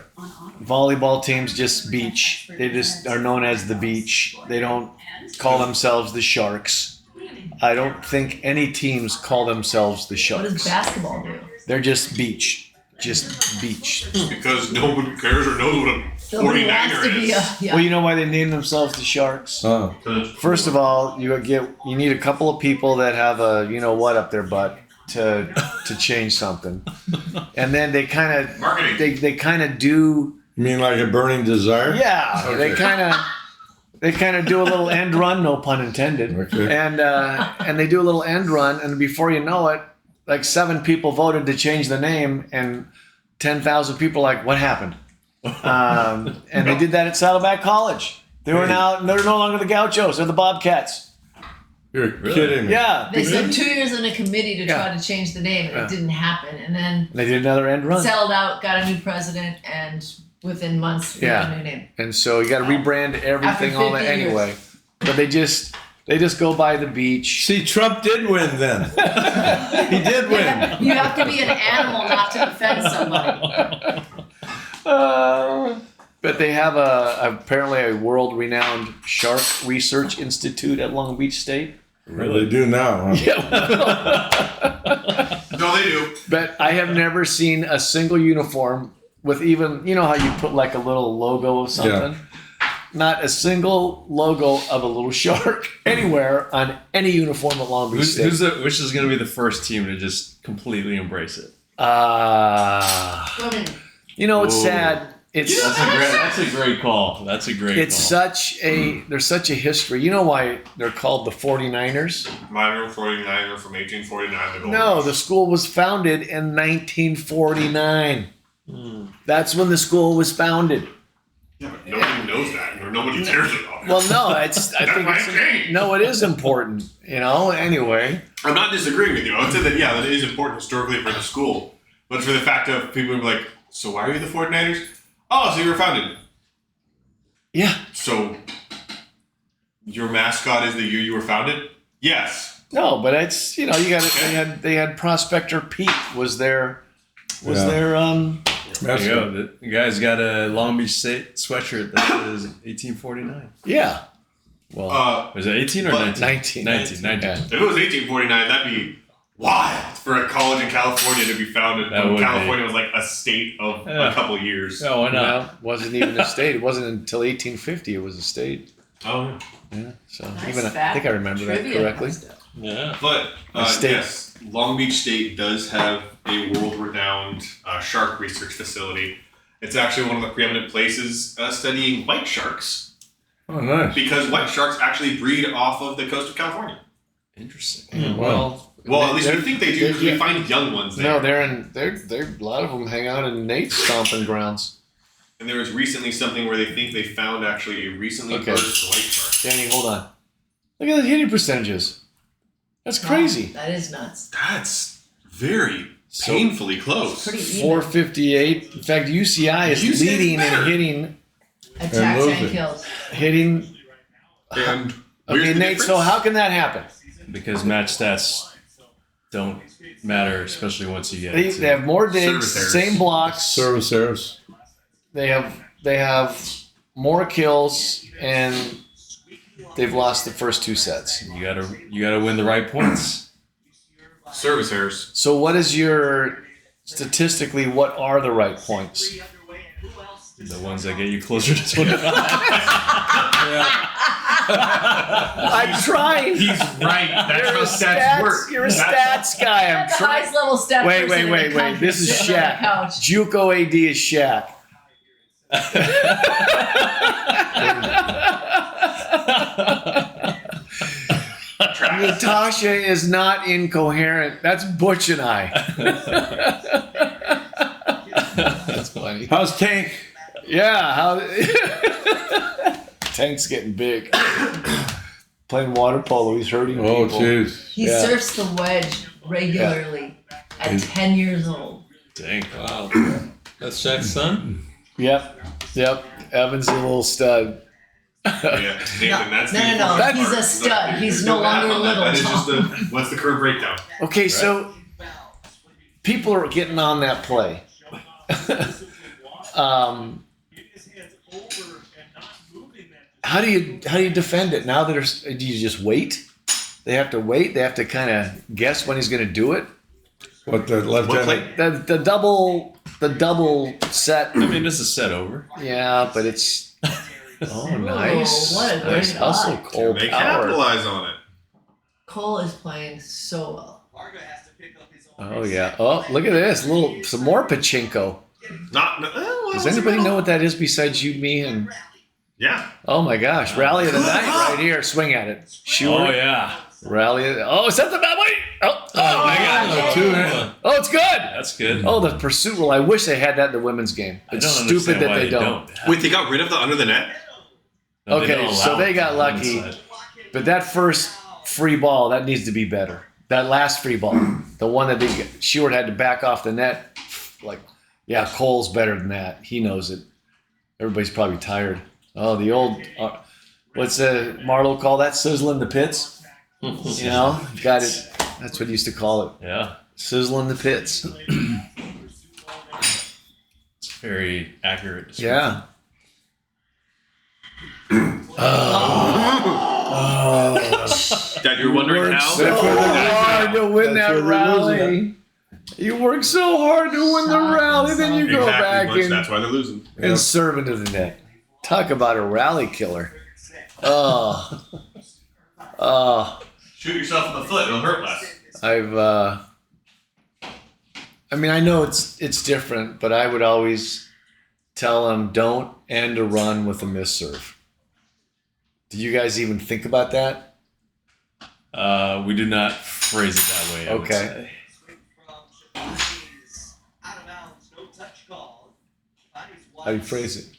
Volleyball teams just beach. They just are known as the beach. They don't call themselves the Sharks. I don't think any teams call themselves the What Sharks. does basketball do? They're just beach. Just beach. Because no one cares or knows what a Nobody wants 49er to be is. yeah. Well, you know why they named themselves the Sharks? Oh. First of all, you need a couple of people that have a you know what up their butt to change something, and then they kind of Marketing. they kind of do You mean like a burning desire? yeah Okay. they kind of do a little end run, no pun intended, Okay. and they do a little end run, and before you know it, like 7 people voted to change the name, and 10,000 people are like, what happened? And they did that at Saddleback College. They're no longer the Gauchos, they're the Bobcats. You're kidding me. Yeah, They spent 2 years in a committee to try Yeah. to change the name, and Yeah. it didn't happen. And then they did another end run, settled out, got a new president, and within months, we got a new name. and so you got to rebrand everything, After all that 50 years. anyway. But they just go by the beach. See, Trump did win then. He did win. You have to be an animal not to defend somebody. But they have apparently a world-renowned shark research institute at Long Beach State. Well, they do now. Huh? Yeah. No, they do. But I have never seen a single uniform with even, you know how you put like a little logo of something? Not a single logo of a little shark anywhere on any uniform at Long Beach State. Which is going to be the first team to just completely embrace it? You know, it's Ooh. sad. That's a great call. That's a great It's call. there's such a history. You know why they're called the 49ers? Minor 49er from 1849 to Gold No, Rush. the school was founded in 1949. That's when the school was founded. Yeah, but nobody knows that, or nobody cares about it. Well, no, I That think might change. no, it is important. You know. Anyway, I'm not disagreeing with you. I would say that, yeah, that is important historically for the school. But for the fact of people who are like, so why are you the 49ers? Oh, so you were founded. Yeah. So, your mascot is the year you were founded? Yes. No, but it's you got they had Prospector Pete was their There you go. The guy's got a Long Beach State sweatshirt that says 1849. yeah. Well, Was it 18 or 19? 19. 19. Yeah. If it was 1849, that'd be wild for a college in California to be founded That when would California was like a state of a couple of years. Oh, why not? Well, wasn't even a state. It wasn't until 1850 it was a state. Oh, Yeah. So Nice even I fact think I remember that trivia correctly. stuff. Yeah. but State. yes, Long Beach State does have a world-renowned shark research facility. It's actually one of the preeminent places studying white sharks Oh, nice. because white sharks actually breed off of the coast of California. Interesting. Well, Well, at least we they're- think they do because we find young ones there. No, they're a lot of them hang out in Nate's stomping grounds. And there was recently something where they think they found actually a recently Okay. birthed white shark. Danny, hold on. Look at the hitting percentages. That's crazy. That is nuts. That's very painfully close. Pretty even. 458. In fact, UCI is UCI is leading better. in hitting. Attacks moving. and kills. And Okay, where's the Nate. So difference? how can that happen? Because match stats don't matter, especially once you get They into have more digs, Service errors. same blocks. Service errors. They have more kills, and they've lost the first two sets. You gotta win the right points. service errors. So what is your statistically? What are the right points? The ones that get you closer to 25. I'm trying. He's right. That's You're how a stats work. You're a stats guy. I'm The trying. highest level step Wait, person in wait. the country This is sitting on the Shaq. couch. JUCO AD is Shaq. Natasha is not incoherent. That's Butch and I. That's funny. How's Tank? Yeah, how Tank's getting big. Playing water polo, he's hurting Oh, people. jeez. He Yeah. surfs the wedge regularly at 10 years old. Dang. Wow. That's Shaq's son? Yep. Evan's a little stud. Yeah, Nathan, that's No, the no, no. important He's part. a stud. He's There's no math longer on that. little. That is just the what's the curve breakdown. Okay, so people are getting on that play. How do you defend it now that do you just wait? They have to wait. They have to kind of guess when he's going to do it. What the What left-handed? play? The double set. I mean, this is set over. Yeah, but it's nice. what a great Nice hustle, block. Cole They Power. capitalize on it. Cole is playing so well. Oh yeah. Oh, look at this. Some more pachinko. Does anybody know what that is besides you, me, and? Yeah. Oh my gosh! Rally of the night right here. Swing at it. Shoot. Oh yeah. Rally. Oh, is that the bad way? Oh my God. Two in. Oh, it's good. That's good. Oh, the pursuit rule. I wish they had that in the women's game. I It's don't stupid understand that why they don't. Wait, they got rid of the under the net? No, Okay, don't so allow they it got on lucky. the inside. But that first free ball, that needs to be better. That last free ball, the one that Sheward had to back off the net. Like, yeah, Cole's better than that. He knows it. Everybody's probably tired. Oh, the old, what's Marlowe call that? Sizzling the pits. You know, got it. That's what he used to call it. Yeah. Sizzling the pits. It's very accurate. description. Yeah. Oh. Dad, you're wondering Worked how? so hard to win That's that where they're rally. You work so hard to win the rally, then you go Exactly, back Butch, and, that's why they're losing. and serve into the net. Talk about a rally killer. Oh. Oh. Shoot yourself in the foot, it'll hurt less. I mean, I know it's different, but I would always tell them don't end a run with a miss serve. Do you guys even think about that? We do not phrase it that way. I would Okay. say. How do you phrase it?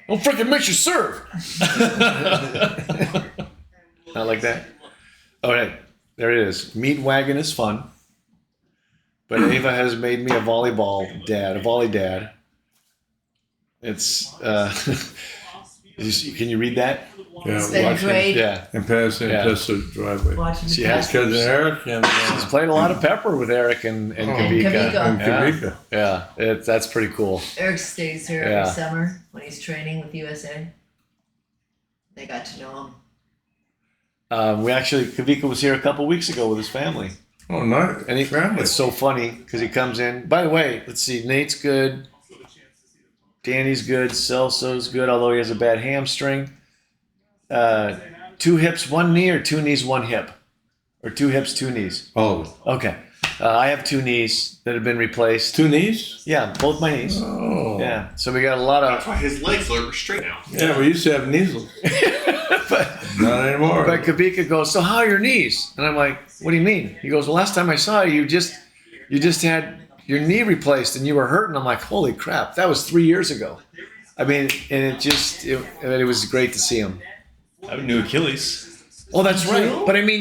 Don't freaking miss your serve. Not like that. All right, there it is. Meat wagon is fun, but Ava has made me a volley dad. It's can you read that? Yeah, It's been watching great Yeah. and passing Yeah. just the driveway. watching She the has past. Cousin Eric and She's played a lot of pepper with Eric and Kavika. Kavika. and Yeah. Kavika. Yeah, that's pretty cool. Eric stays here Yeah. every summer when he's training with USA. They got to know him. Kavika was here a couple weeks ago with his family. Oh, nice. And Family. it's so funny because he comes in. By the way, let's see. Nate's good. Danny's good. Celso's good, although he has a bad hamstring. 2 hips, 1 knee, or 2 knees, 1 hip? Or 2 hips, 2 knees? All of it. Okay. I have 2 knees that have been replaced. 2 knees? Yeah, both my knees. Oh. Yeah. So we got a lot That's of. why his legs are straight now. Yeah, we used to have measles. but Not anymore. But Kavika goes, so how are your knees? And I'm like, what do you mean? He goes, well, last time I saw you, you just had your knee replaced and you were hurt. And I'm like, holy crap, that was 3 years ago. I mean, and it was great to see him. I have a new Achilles. Oh, that's You right. do? But I mean,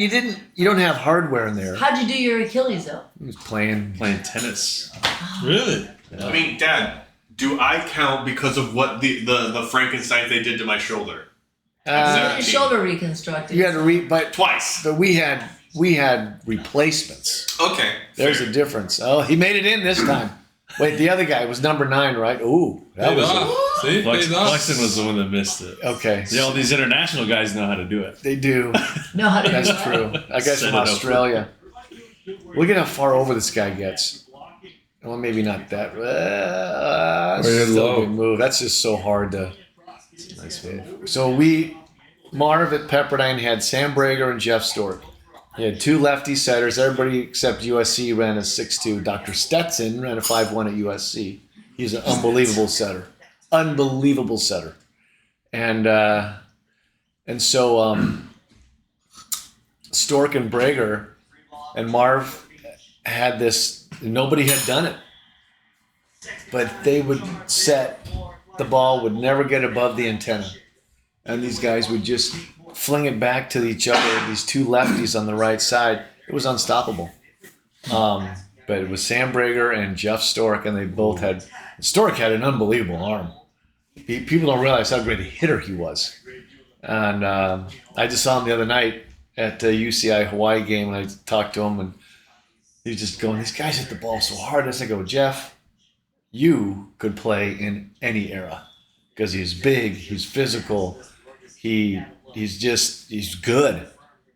you don't have hardware in there. How'd you do your Achilles though? He was playing. Tennis. Really? I mean, Dad, do I count because of what the Frankenstein they did to my shoulder? Your shoulder reconstructed. You had to but Twice. But we had replacements. Okay. There's fair. a difference. Oh, he made it in this time. Wait, the other guy was number 9, right? Ooh, that Paid was off. See, paid off. Flexen was the one that missed it. okay. See, all these international guys know how to do it. They do. No, how to do That's that? true. I guess Set from it up. Australia. Look at how far over this guy gets. Well, maybe not that. Very Still a low. good move. That's just so hard to. Nice move. So Marv at Pepperdine had Sam Brager and Jeff Stork. He had 2 lefty setters. Everybody except USC ran a 6'2". Dr. Stetson ran a 5'1" at USC. He's an unbelievable setter. Unbelievable setter. And so Stork and Brager and Marv had this. Nobody had done it. But they would set, the ball would never get above the antenna. And these guys would just fling it back to each other, these 2 lefties on the right side. It was unstoppable. But it was Sam Brager and Jeff Stork, and they both had... Stork had an unbelievable arm. People don't realize how great a hitter he was. And I just saw him the other night at the UCI Hawaii game, and I talked to him, and he was just going, these guys hit the ball so hard. And I go, Jeff, you could play in any era. Because he's big, he's physical, he's good.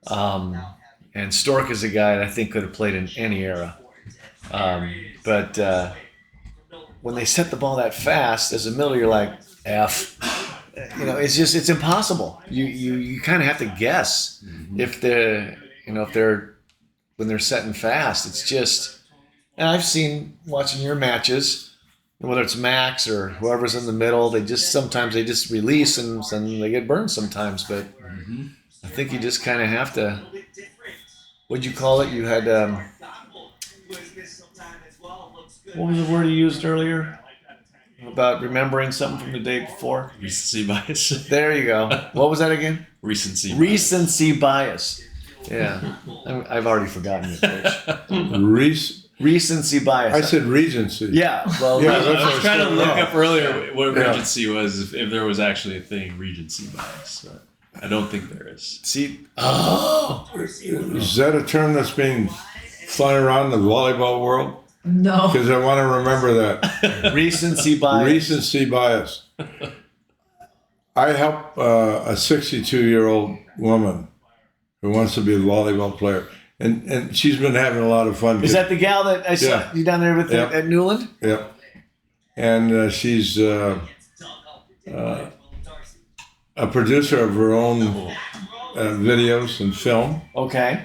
And Stork is a guy that I think could have played in any era. But when they set the ball that fast, as a middle, you're like, F. It's impossible. You kind of have to guess if when they're setting fast. It's just, and I've seen watching your matches, whether it's Max or whoever's in the middle, sometimes they just release and they get burned sometimes. But I think you just kind of have to. What'd you call it? You had what was the word you used earlier about remembering something from the day before? Recency bias. There you go. What was that again? Recency bias. Recency bias. Yeah, I've already forgotten it, Coach. Recency bias. I said Regency. Yeah, well, Yeah, I that's was trying to look up earlier Yeah. what Yeah. Regency was, if there was actually a thing, Regency bias. But I don't think there is. See, Is that a term that's being flying around the volleyball world? No. Because I want to remember that. recency bias. Recency bias. I help a 62-year-old woman who wants to be a volleyball player. And she's been having a lot of fun. Is that the gal that I saw Yeah. you down there with Yeah. at Newland? Yep. And she's a producer of her own videos and film. Okay.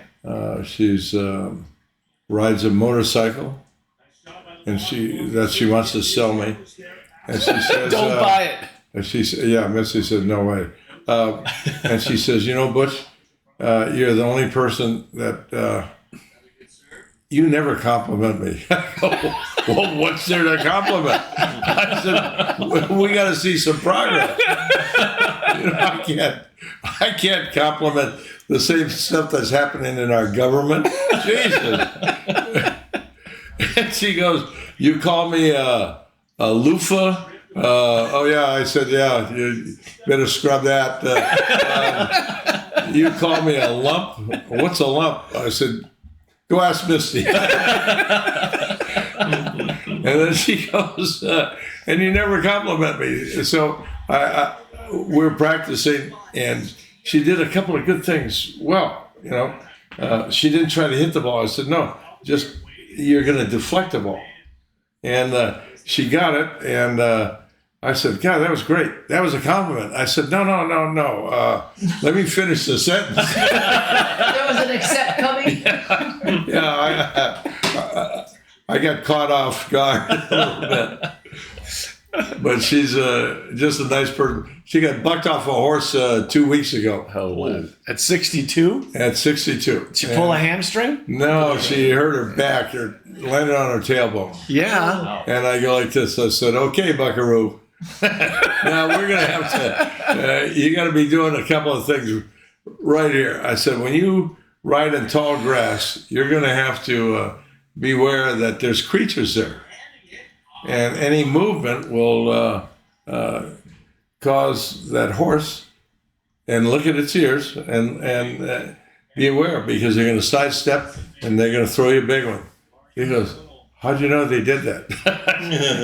She's rides a motorcycle, and she wants to sell me. And she says, Don't buy it. And she said, "Yeah." Missy said, "No way." And she says, Butch, you're the only person that you never compliment me." I go, well, what's there to compliment? I said, we got to see some progress. I can't compliment the same stuff that's happening in our government. Jesus. And she goes, "You call me a loofah Oh yeah, I said, yeah, you better scrub that. You call me a lump? What's a lump? I said, go ask Misty. And then she goes, and you never compliment me. So we're practicing, and she did a couple of good things well, you know. She didn't try to hit the ball. I said, no, just you're going to deflect the ball. And she got it, and I said, God, that was great. That was a compliment. I said, no. Let me finish the sentence. There was an accept coming. Yeah, I got caught off guard a little bit. But she's just a nice person. She got bucked off a horse 2 weeks ago. Oh, wow. At 62? At 62. Did she pull a hamstring? No, she hurt her back. Landed on her tailbone. Yeah. And I go like this. I said, okay, buckaroo. Now we're going to have to, you got to be doing a couple of things right here. I said, when you ride in tall grass, you're going to have to beware that there's creatures there. And any movement will cause that horse, and look at its ears, and be aware, because they're going to sidestep and they're going to throw you a big one. He goes, how'd you know they did that?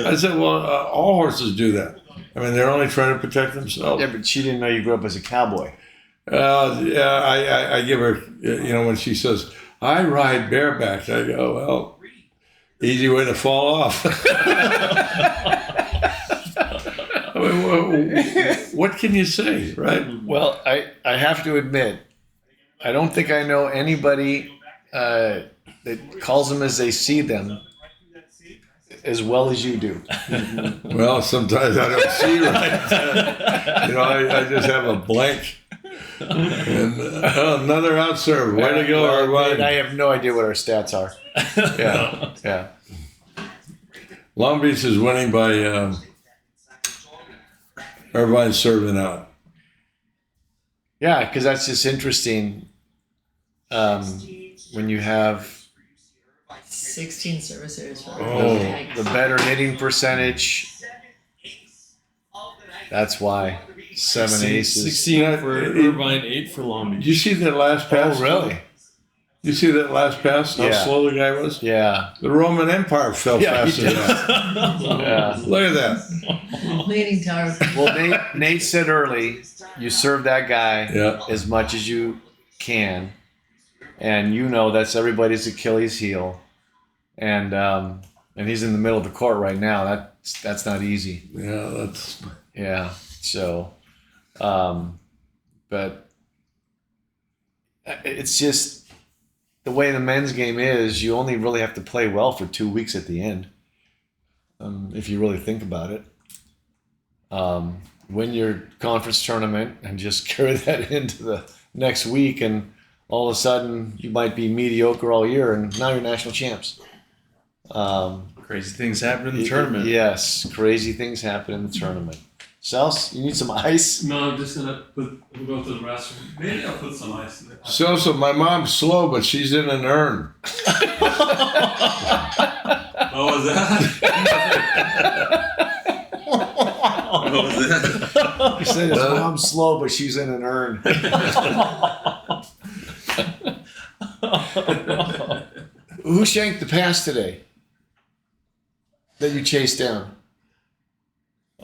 I said, well, all horses do that. I mean, they're only trying to protect themselves. Yeah, but she didn't know you grew up as a cowboy. Yeah, I give her, you know, when she says, I ride bareback, I go, well, easy way to fall off. I mean, what can you say, right? Well, I have to admit, I don't think I know anybody that calls them as they see them as well as you do. Well, sometimes I don't see right. You know, I just have a blank. And another out serve. Way to go, everybody. I have no idea what our stats are. Yeah. Long Beach is winning by everybody's serving out. Yeah, because that's just interesting. When you have 16 service errors for the better hitting percentage, that's why 7 aces. 16 for Irvine, 8 for Long Beach. Did you see that last pass? Oh, really? You see that last pass? How slow the guy was? Yeah. The Roman Empire fell faster than that. Yeah. Look at that. Leaning tower. Well, Nate said early, you serve that guy as much as you can, and you know that's everybody's Achilles heel, and he's in the middle of the court right now. That's not easy. Yeah, So, but it's just the way the men's game is. You only really have to play well for 2 weeks at the end, if you really think about it. Win your conference tournament and just carry that into the next week, and all of a sudden you might be mediocre all year, and now you're national champs. Crazy things happen in the tournament. Yes, crazy things happen in the tournament. Celso, you need some ice? No, I'm just gonna go to the restroom. Maybe I'll put some ice in there. So my mom's slow, but she's in an urn. What was that? What was that? He said his mom's slow, but she's in an urn. Who shanked the pass today that you chased down?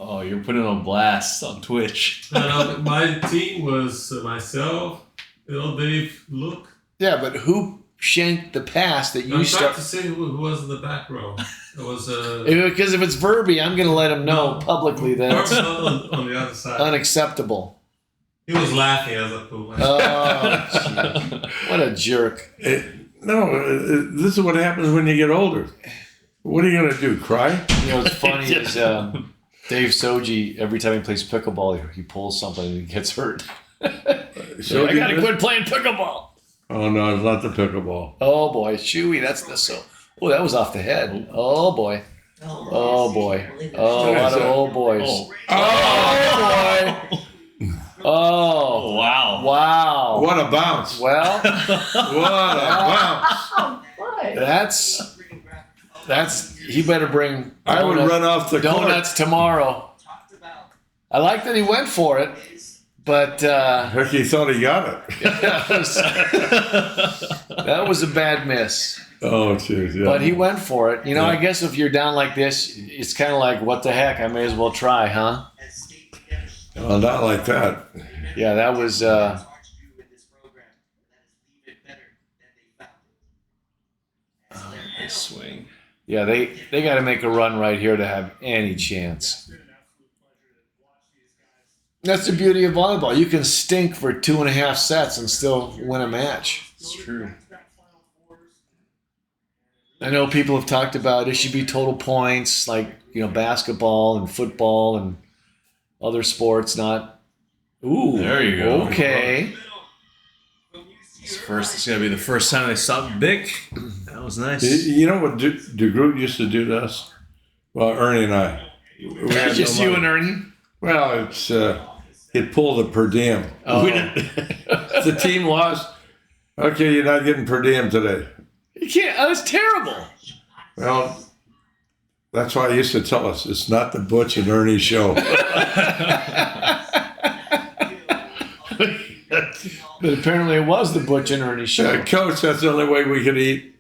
Oh, you're putting on blast on Twitch. My team was myself, Dave, Luke. Yeah, but who shanked the pass that you I'm trying to say who was in the back row. It was because if it's Verby, I'm going to let him know publicly that it's on the other side. Unacceptable. He was laughing as a fool. Oh, what a jerk! This is what happens when you get older. What are you going to do? Cry? You know what's funny is Dave Soji. Every time he plays pickleball, he pulls something and he gets hurt. So I got to quit playing pickleball. Oh no, it's not the pickleball. Oh boy, Chewy, that's the so. Oh, that was off the head. Oh boy. Oh boy. Oh, a lot of old boys. Oh boy. Oh wow. Wow. What a bounce. Well. What a bounce. That's he better bring I would run off the donuts court. tomorrow. I like that he went for it, but Heck, he thought he got it. that was a bad miss. Oh, jeez, yeah. But he went for it. You know, Yeah. I guess if you're down like this, it's kind of like, what the heck? I may as well try, huh? Well, not like that. Yeah, that was. Nice swing. Yeah, they got to make a run right here to have any chance. That's the beauty of volleyball. You can stink for 2.5 sets and still win a match. It's true. I know people have talked about it should be total points, like, you know, basketball and football and other sports, not. Ooh, There you go. Okay. It's gonna be the first time they stopped Bick. That was nice. You know what DeGroot used to do to us? Well, Ernie and I. We had Just no you money. and Ernie? Well, it's he'd pull the per diem. Oh. If the team lost, okay, you're not getting per diem today. You can't. Oh, that's terrible. Well, that's why he used to tell us it's not the Butch and Ernie show. But apparently it was the Butch and Ernie show. Coach, that's the only way we could eat.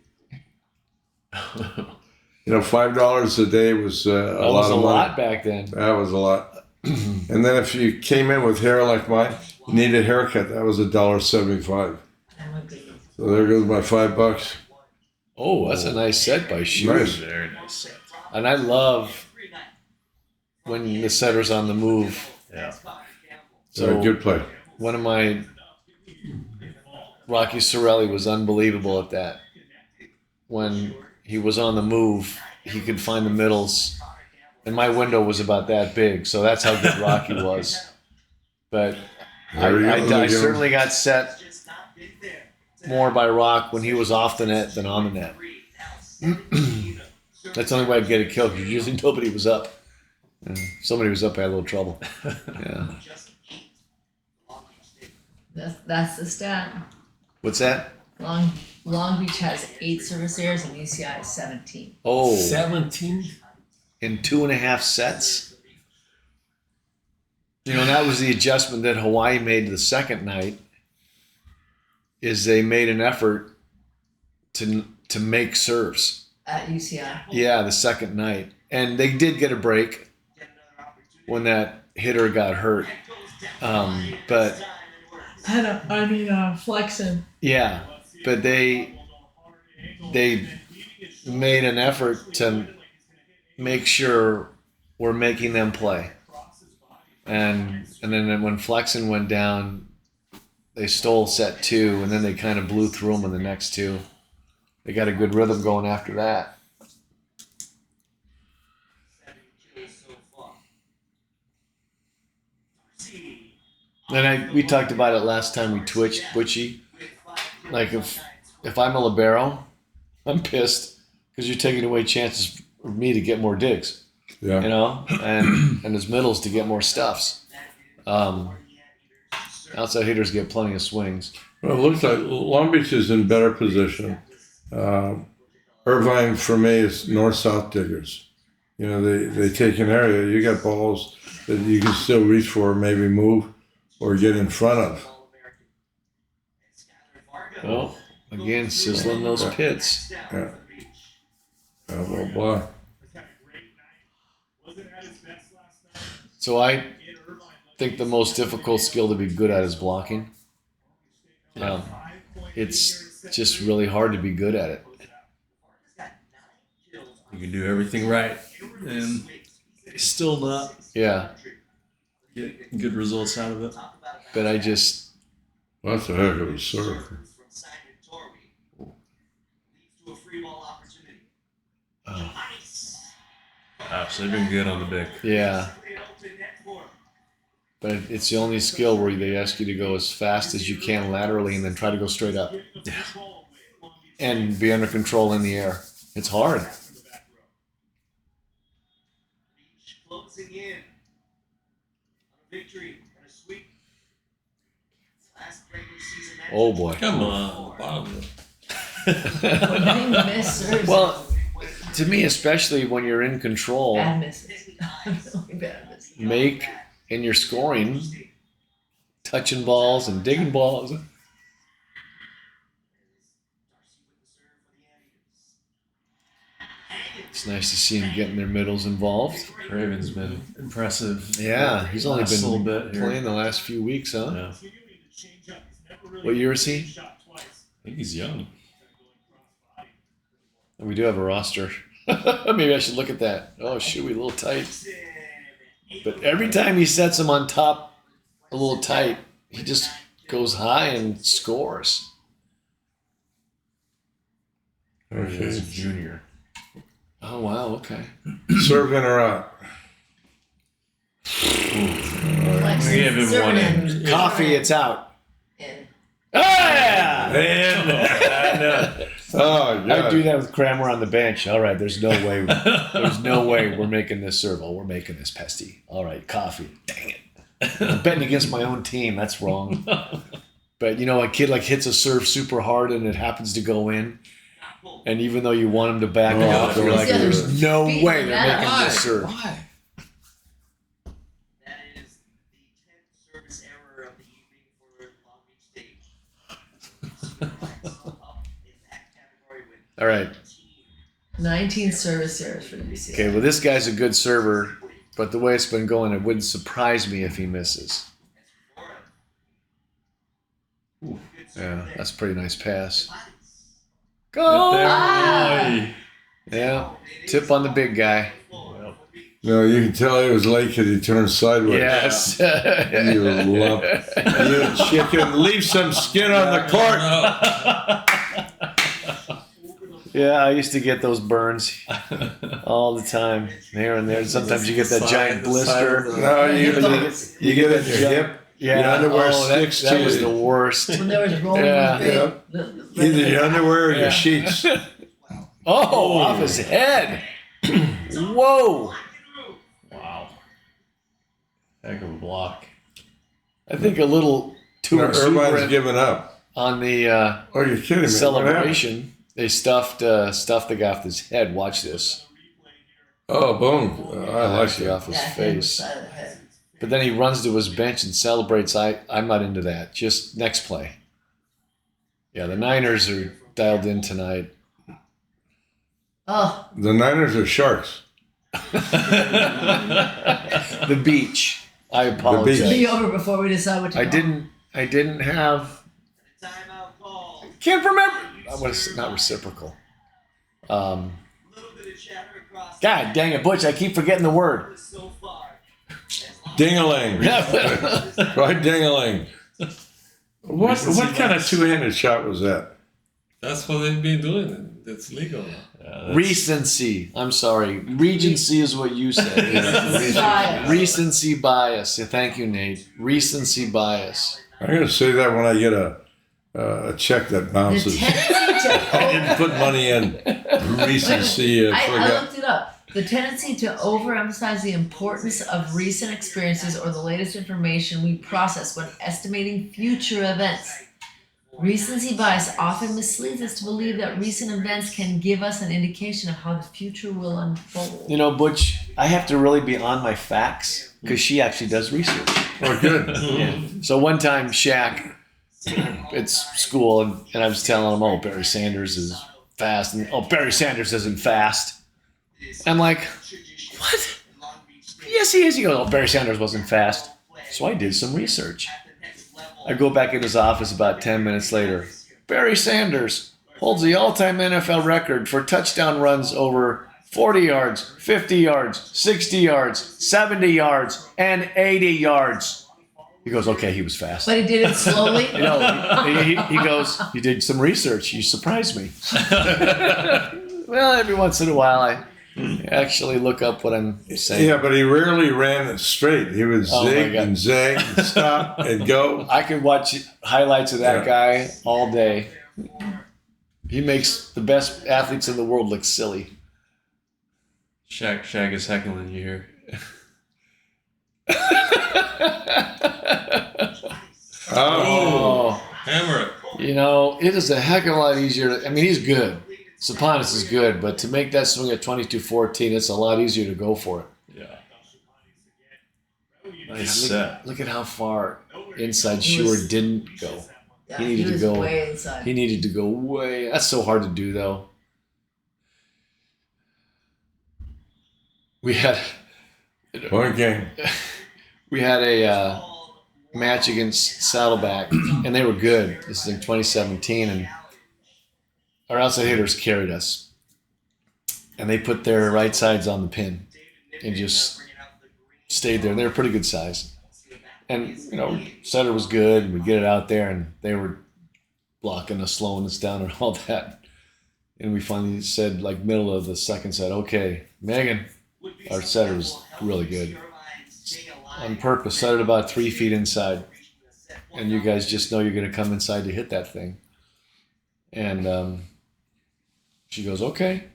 You know, $5 a day was a That lot was a of money. lot back then. That was a lot. And then if you came in with hair like mine, you needed a haircut. That was $1.75. So there goes my $5. Oh, that's a nice set by Shoe. Nice. Very nice set. And I love when the setter's on the move. Yeah. So Good play. one of my Rocky Sorelli was unbelievable at that. When he was on the move, he could find the middles, and my window was about that big. So that's how good Rocky was. But I certainly got set more by Rock when he was off the net than on the net. That's the only way I'd get a kill, because usually nobody was up. And if somebody was up, I had a little trouble. Yeah. That's the stat. What's that? Long Beach has 8 service errors and UCI has 17. Oh, 17? in 2.5 sets? You know, that was the adjustment that Hawaii made the second night, is they made an effort to make serves. At UCI. Yeah, the second night. And they did get a break when that hitter got hurt. But Flexen. yeah, but they made an effort to make sure we're making them play. And then when Flexen went down, they stole set 2, and then they kind of blew through them in the next 2. They got a good rhythm going after that. And we talked about it last time we twitched, Butchie. Like if I'm a libero, I'm pissed because you're taking away chances for me to get more digs. Yeah. You know, and his middles to get more stuffs. Outside hitters get plenty of swings. Well, it looks like Long Beach is in better position. Irvine, for me, is north-south diggers. You know, they take an area. You got balls that you can still reach for, maybe move, or get in front of. Well, again, sizzling those pits. Yeah. Blah, blah. So I think the most difficult skill to be good at is blocking. It's just really hard to be good at it. You can do everything right and still not Yeah, get good results out of it. but I just, Well, that's a heck of a serve. So they've been good on the Bick. yeah. But it's the only skill where they ask you to go as fast as you can laterally and then try to go straight up. And be under control in the air. It's hard. Closing in on a victory and a sweep. Last regular season match. Oh boy. Come on, bottom. Getting missed serves. Well, to me, especially when you're in control, Bad misses. Really bad misses. make and you're scoring, touching balls and digging balls. It's nice to see him getting their middles involved. Craven's been impressive. Yeah, he's only Last been little bit here. playing the last few weeks, huh? Yeah. What year is he? I think he's young. We do have a roster. Maybe I should look at that. Oh, shoot, we a little tight. But every time he sets him on top a little tight, he just goes high and scores. There he is, junior. Oh, wow, okay. Serve in or out? Like, We give him serving one in- in. Coffee, it's out. in. Ah! And oh, God. I do that with Kramer on the bench. All right, there's no way. There's no way we're making this serve. Oh, we're making this pesty. All right, coffee. Dang it. I'm betting against my own team. That's wrong. But, you know, a kid like hits a serve super hard and it happens to go in. And even though you want him to back off, you're like, Yeah, there's no beating way the they're net making up. this serve. Why? That is the 10th service error of the evening for Long Beach State. Up in that category with All right. 19 service errors for the UCI. Okay, well, this guy's a good server, but the way it's been going, it wouldn't surprise me if he misses. Yeah, that's a pretty nice pass. Go! Ah! Yeah, tip on the big guy. No, you can tell he was late because he turned sideways. Yes. You lump. You chicken. Leave some skin on the court. Yeah, I used to get those burns all the time, here and there. Sometimes you get that giant blister. No, you get it in your hip. Yeah, Your underwear that sticks to was you. the worst. When there was rolling Yeah. Either your underwear or Yeah. your sheets. Oh, off his head. Whoa. Wow. Heck of a block. I think a little too No, Irvine's exuberant giving up. on the Oh, you're kidding me. What happened? celebration. They stuffed the guy off his head. Watch this. Oh, boom. I like Actually it. off his face. But then he runs to his bench and celebrates. I'm not into that. Just next play. Yeah, the Niners are dialed in tonight. Oh, The Niners are sharks. The beach. I apologize. be over before we decide what to I call. didn't have. timeout call. Can't remember. That was not reciprocal. Little bit of chatter across God dang it, Butch! I keep forgetting the word. so far. Ding-a-ling. Right, ding-a-ling. What kind of two-handed shot was that? That's what they've been doing. It's legal now. Recency. I'm sorry. Regency is what you said. Bias. Recency bias. Yeah, thank you, Nate. Recency bias. I'm going to say that when I get a check that The bounces. tendency to I didn't put money in recency. I Forgot. looked it up. The tendency to overemphasize the importance of recent experiences or the latest information we process when estimating future events. Recency bias often misleads us to believe that recent events can give us an indication of how the future will unfold. You know, Butch, I have to really be on my facts because she actually does research. Oh, good. Yeah. So one time, Shaq, it's school, and I was telling him, oh, Barry Sanders is fast. And, oh, Barry Sanders isn't fast. I'm like, what? Yes, he is. He goes, oh, Barry Sanders wasn't fast. So I did some research. I go back in his office about 10 minutes later. Barry Sanders holds the all-time NFL record for touchdown runs over 40 yards, 50 yards, 60 yards, 70 yards, and 80 yards. He goes, okay, he was fast. But he did it slowly. You know, he goes, you did some research. You surprised me. Well, every once in a while, I actually look up what I'm saying. Yeah, but he rarely ran it straight. He would Oh, my zig God. and zag and stop and go. I could watch highlights of that guy all day. He makes the best athletes in the world look silly. Shaq is heckling you here. Oh, Hammer it. You know, it is a heck of a lot easier. I mean, he's good. Saponis is good, but to make that swing at 22-14, it's a lot easier to go for it. Yeah. Nice set. Look at how far inside Shore didn't go. Yeah, He needed to was go. way inside. He needed to go way. That's so hard to do, though. We had Point game. we had a match against Saddleback, and they were good. This is in 2017, and our outside hitters carried us, and they put their right sides on the pin and just stayed there. They were pretty good size, and setter was good, and we get it out there, and they were blocking us, slowing us down, and all that. And we finally said, like middle of the second set, okay, Megan, our setter was really good. On purpose, set it about 3 feet inside, and you guys just know you're going to come inside to hit that thing. And she goes, okay.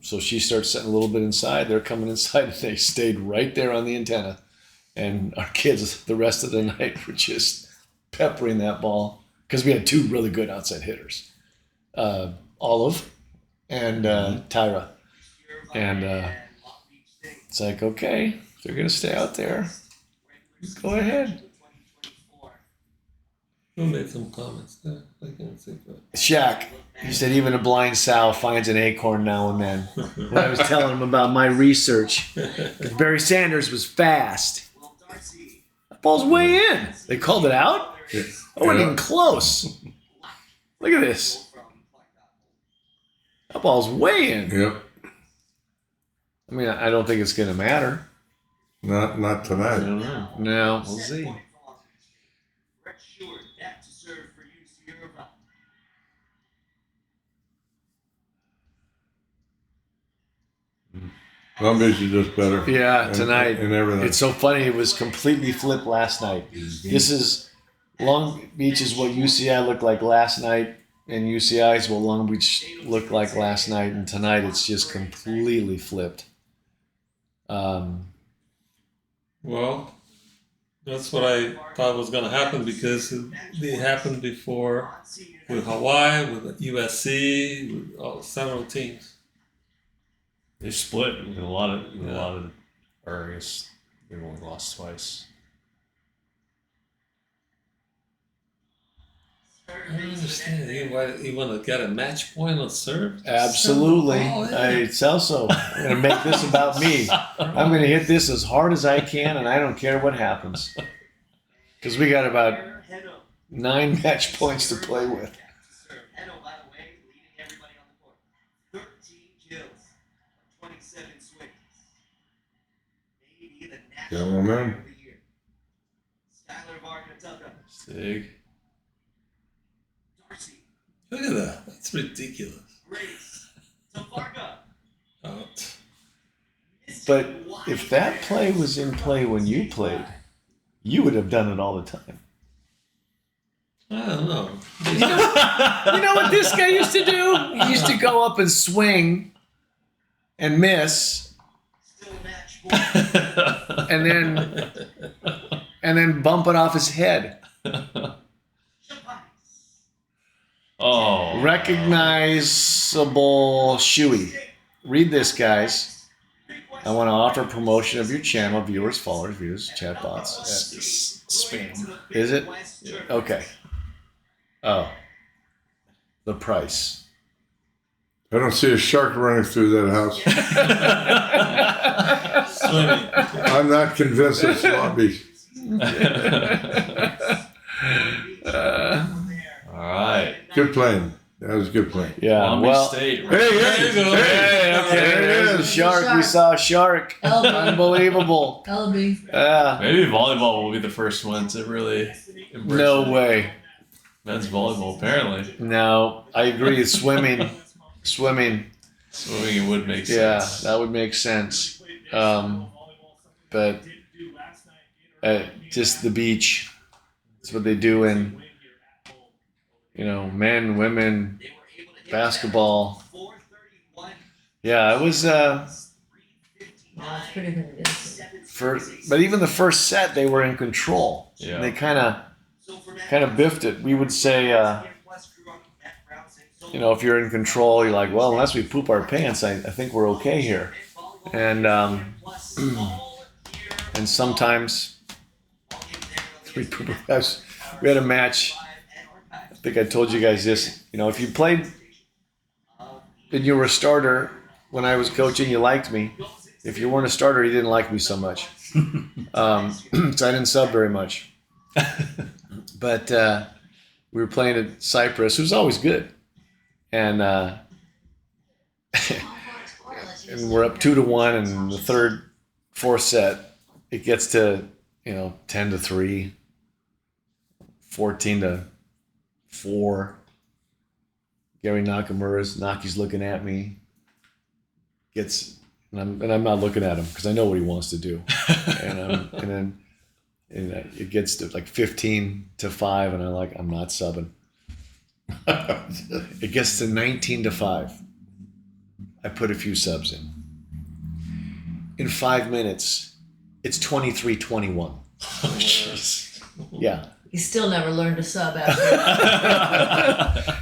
So she starts setting a little bit inside. They're coming inside, and they stayed right there on the antenna. And our kids, the rest of the night, were just peppering that ball because we had 2 really good outside hitters, Olive and Tyra. And it's like, okay, if they're going to stay out there, go ahead. Who made some comments there? I can't see that. Shaq, he said even a blind sow finds an acorn now and then. When I was telling him about my research, that Barry Sanders was fast. That ball's way in. They called it out? I wasn't even close. Look at this. That ball's way in. Yep. I mean, I don't think it's going to matter. Not I tonight. don't know. No, we'll see. Long Beach is just better. Yeah, tonight. And everything. It's so funny. It was completely flipped last night. This is Long Beach is what UCI looked like last night, and UCI is what Long Beach looked like last night. And tonight, it's just completely flipped. Well, that's what I thought was going to happen because it happened before with Hawaii, with USC, with several teams. They split with a lot of, or I guess they've only lost twice. I don't understand. You want to get a match point on serve? Absolutely. Serve the ball in. Celso, I'm going to make this about me. I'm going to hit this as hard as I can, and I don't care what happens. Because we got about 9 match points to play with. Yeah, well, man. Sig. Look at that. That's ridiculous. Out. But if that play was in play when you played, you would have done it all the time. I don't know. You know what this guy used to do? He used to go up and swing and miss. and then bump it off his head. Oh. Recognizable shoey. Read this, guys. I want to offer promotion of your channel, viewers, followers, views, chatbots. Spam. Is it? Yeah. Okay. Oh. The price. I don't see a shark running through that house. Swimming. I'm not convinced it's Long Beach. All right. Good playing. That was good playing. Yeah, Long Beach well. State. Hey, there it is. Shark. We saw a shark. Unbelievable. LB. Yeah. Maybe volleyball will be the first one to really embrace No it. way. Men's volleyball, apparently. No, I agree. Swimming. Swimming, it would make Yeah, sense. that would make sense. But just the beach. That's what they do in, men, women, basketball. Yeah, it was. No, it's pretty convincing. But even the first set, they were in control. Yeah. And they kind of biffed it. We would say, if you're in control, you're like, well, unless we poop our pants, I think we're okay here. And and sometimes We had a match. I think I told you guys this. You know, if you played and you were a starter when I was coaching, you liked me. If you weren't a starter, you didn't like me so much. So I didn't sub very much. But we were playing at Cyprus, who's always good. And and we're up 2-1, and the third, fourth set, it gets to, 10-3, 14-4. Gary Naki's looking at me. And I'm not looking at him because I know what he wants to do. And then it gets to like 15-5, and I'm not subbing. It gets to 19-5. I put a few subs in. In 5 minutes, it's 23-21. Oh, jeez. Yeah. He still never learned to sub after that.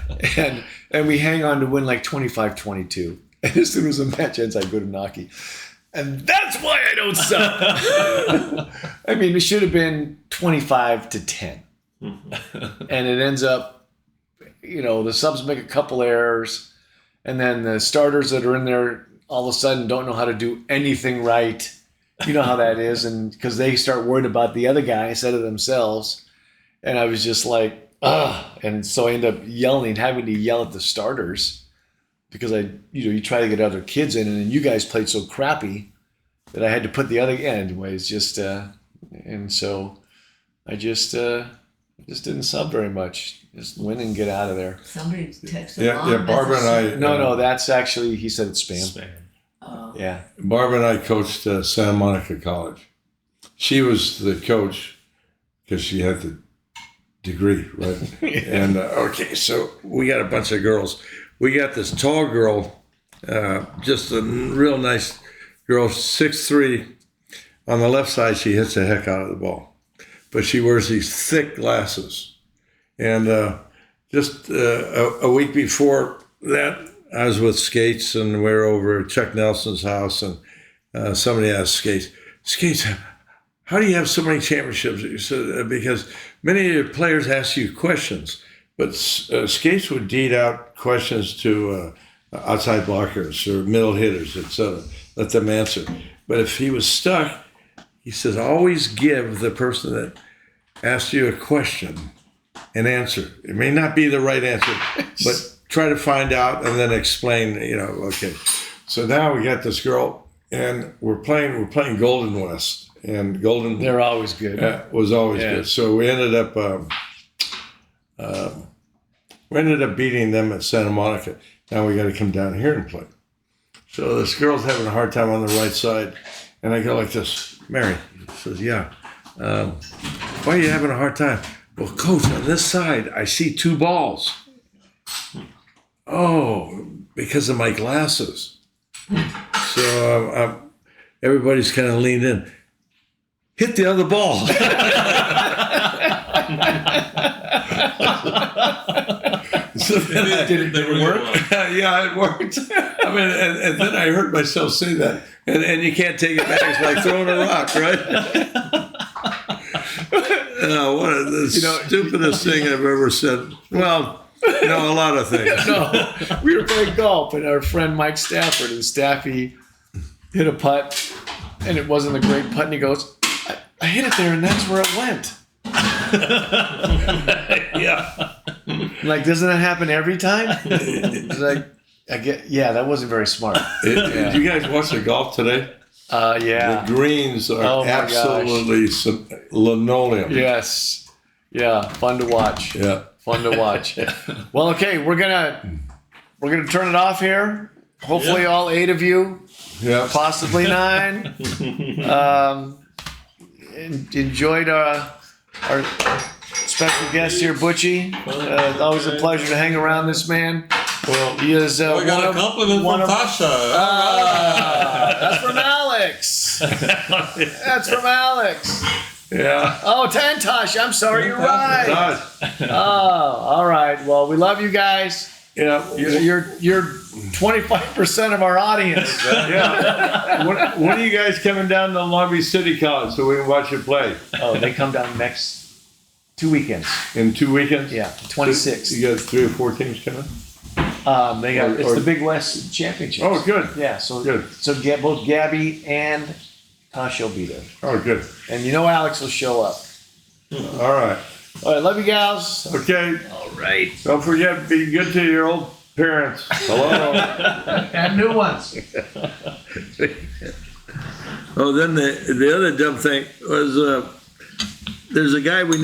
and we hang on to win like 25-22. And as soon as the match ends, I go to Naki. And that's why I don't sub. I mean, it should have been 25-10. And it ends up, the subs make a couple errors. And then the starters that are in there all of a sudden don't know how to do anything right. You know how that is. And because they start worried about the other guy instead of themselves. And I was just like, ugh. And so I end up having to yell at the starters because you try to get other kids in, and then you guys played so crappy that I had to put the other anyways, and so I just didn't sub very much. Just win and get out of there. Somebody texted Yeah, Barbara and I. No, that's actually, he said it's spam. Oh. Yeah. Barbara and I coached Santa Monica College. She was the coach because she had the degree, right? And okay, so we got a bunch of girls. We got this tall girl, just a real nice girl, 6'3". On the left side, she hits the heck out of the ball. But she wears these thick glasses. And just a week before that, I was with Skates, and we were over at Chuck Nelson's house, and somebody asked Skates, how do you have so many championships? He said, because many of your players ask you questions, but Skates would deed out questions to outside blockers or middle hitters, etc. Let them answer. But if he was stuck, he says, always give the person that asked you a question an answer. It may not be the right answer, but try to find out and then explain, okay. So now we got this girl, and we're playing Golden West, and Golden, they're always good. Was always good. So we ended up beating them at Santa Monica. Now we got to come down here and play. So this girl's having a hard time on the right side, and I go like this, Mary. She says, yeah. Why are you having a hard time? Well, coach, on this side, I see 2 balls. Oh, because of my glasses. So everybody's kind of leaned in. Hit the other ball. So did it work? Yeah, it worked. I mean, and then I heard myself say that, and you can't take it back. It's like throwing a rock, right? One of the stupidest thing I've ever said. Well, a lot of things. No, we were playing golf, and our friend Mike Stafford and Staffy hit a putt, and it wasn't a great putt, and he goes, I hit it there, and that's where it went. Yeah. Like, doesn't that happen every time? It's like, that wasn't very smart. Did you guys watch the golf today? Yeah. The greens are absolutely linoleum. Yes. Yeah. Fun to watch. Yeah. Fun to watch. Well, okay, we're gonna turn it off here. Hopefully, all 8 of you. Yeah. Possibly 9. Enjoyed our special guest here, Butchie. Always a pleasure to hang around this man. Well, he is. we got a compliment from Tasha. That's from Alex. That's from Alex. Yeah. Oh, Tantosh. I'm sorry. You're right. Oh, all right. Well, we love you guys. Yeah. You're 25% of our audience. Yeah. When are you guys coming down to Long Beach City College so we can watch you play? Oh, they come down next 2 weekends. In 2 weekends? Yeah, 26th. You got 3 or 4 teams coming? They got it's Or- the Big West Championship. Oh, good. Yeah, so Good. both Gabby and Tasha will be there, Oh, good. and you know Alex will show up. All right. All right, love you gals. Okay. All right, Don't forget, be good to your old parents. Hello. and new ones. Oh, then the other dumb thing was, there's a guy we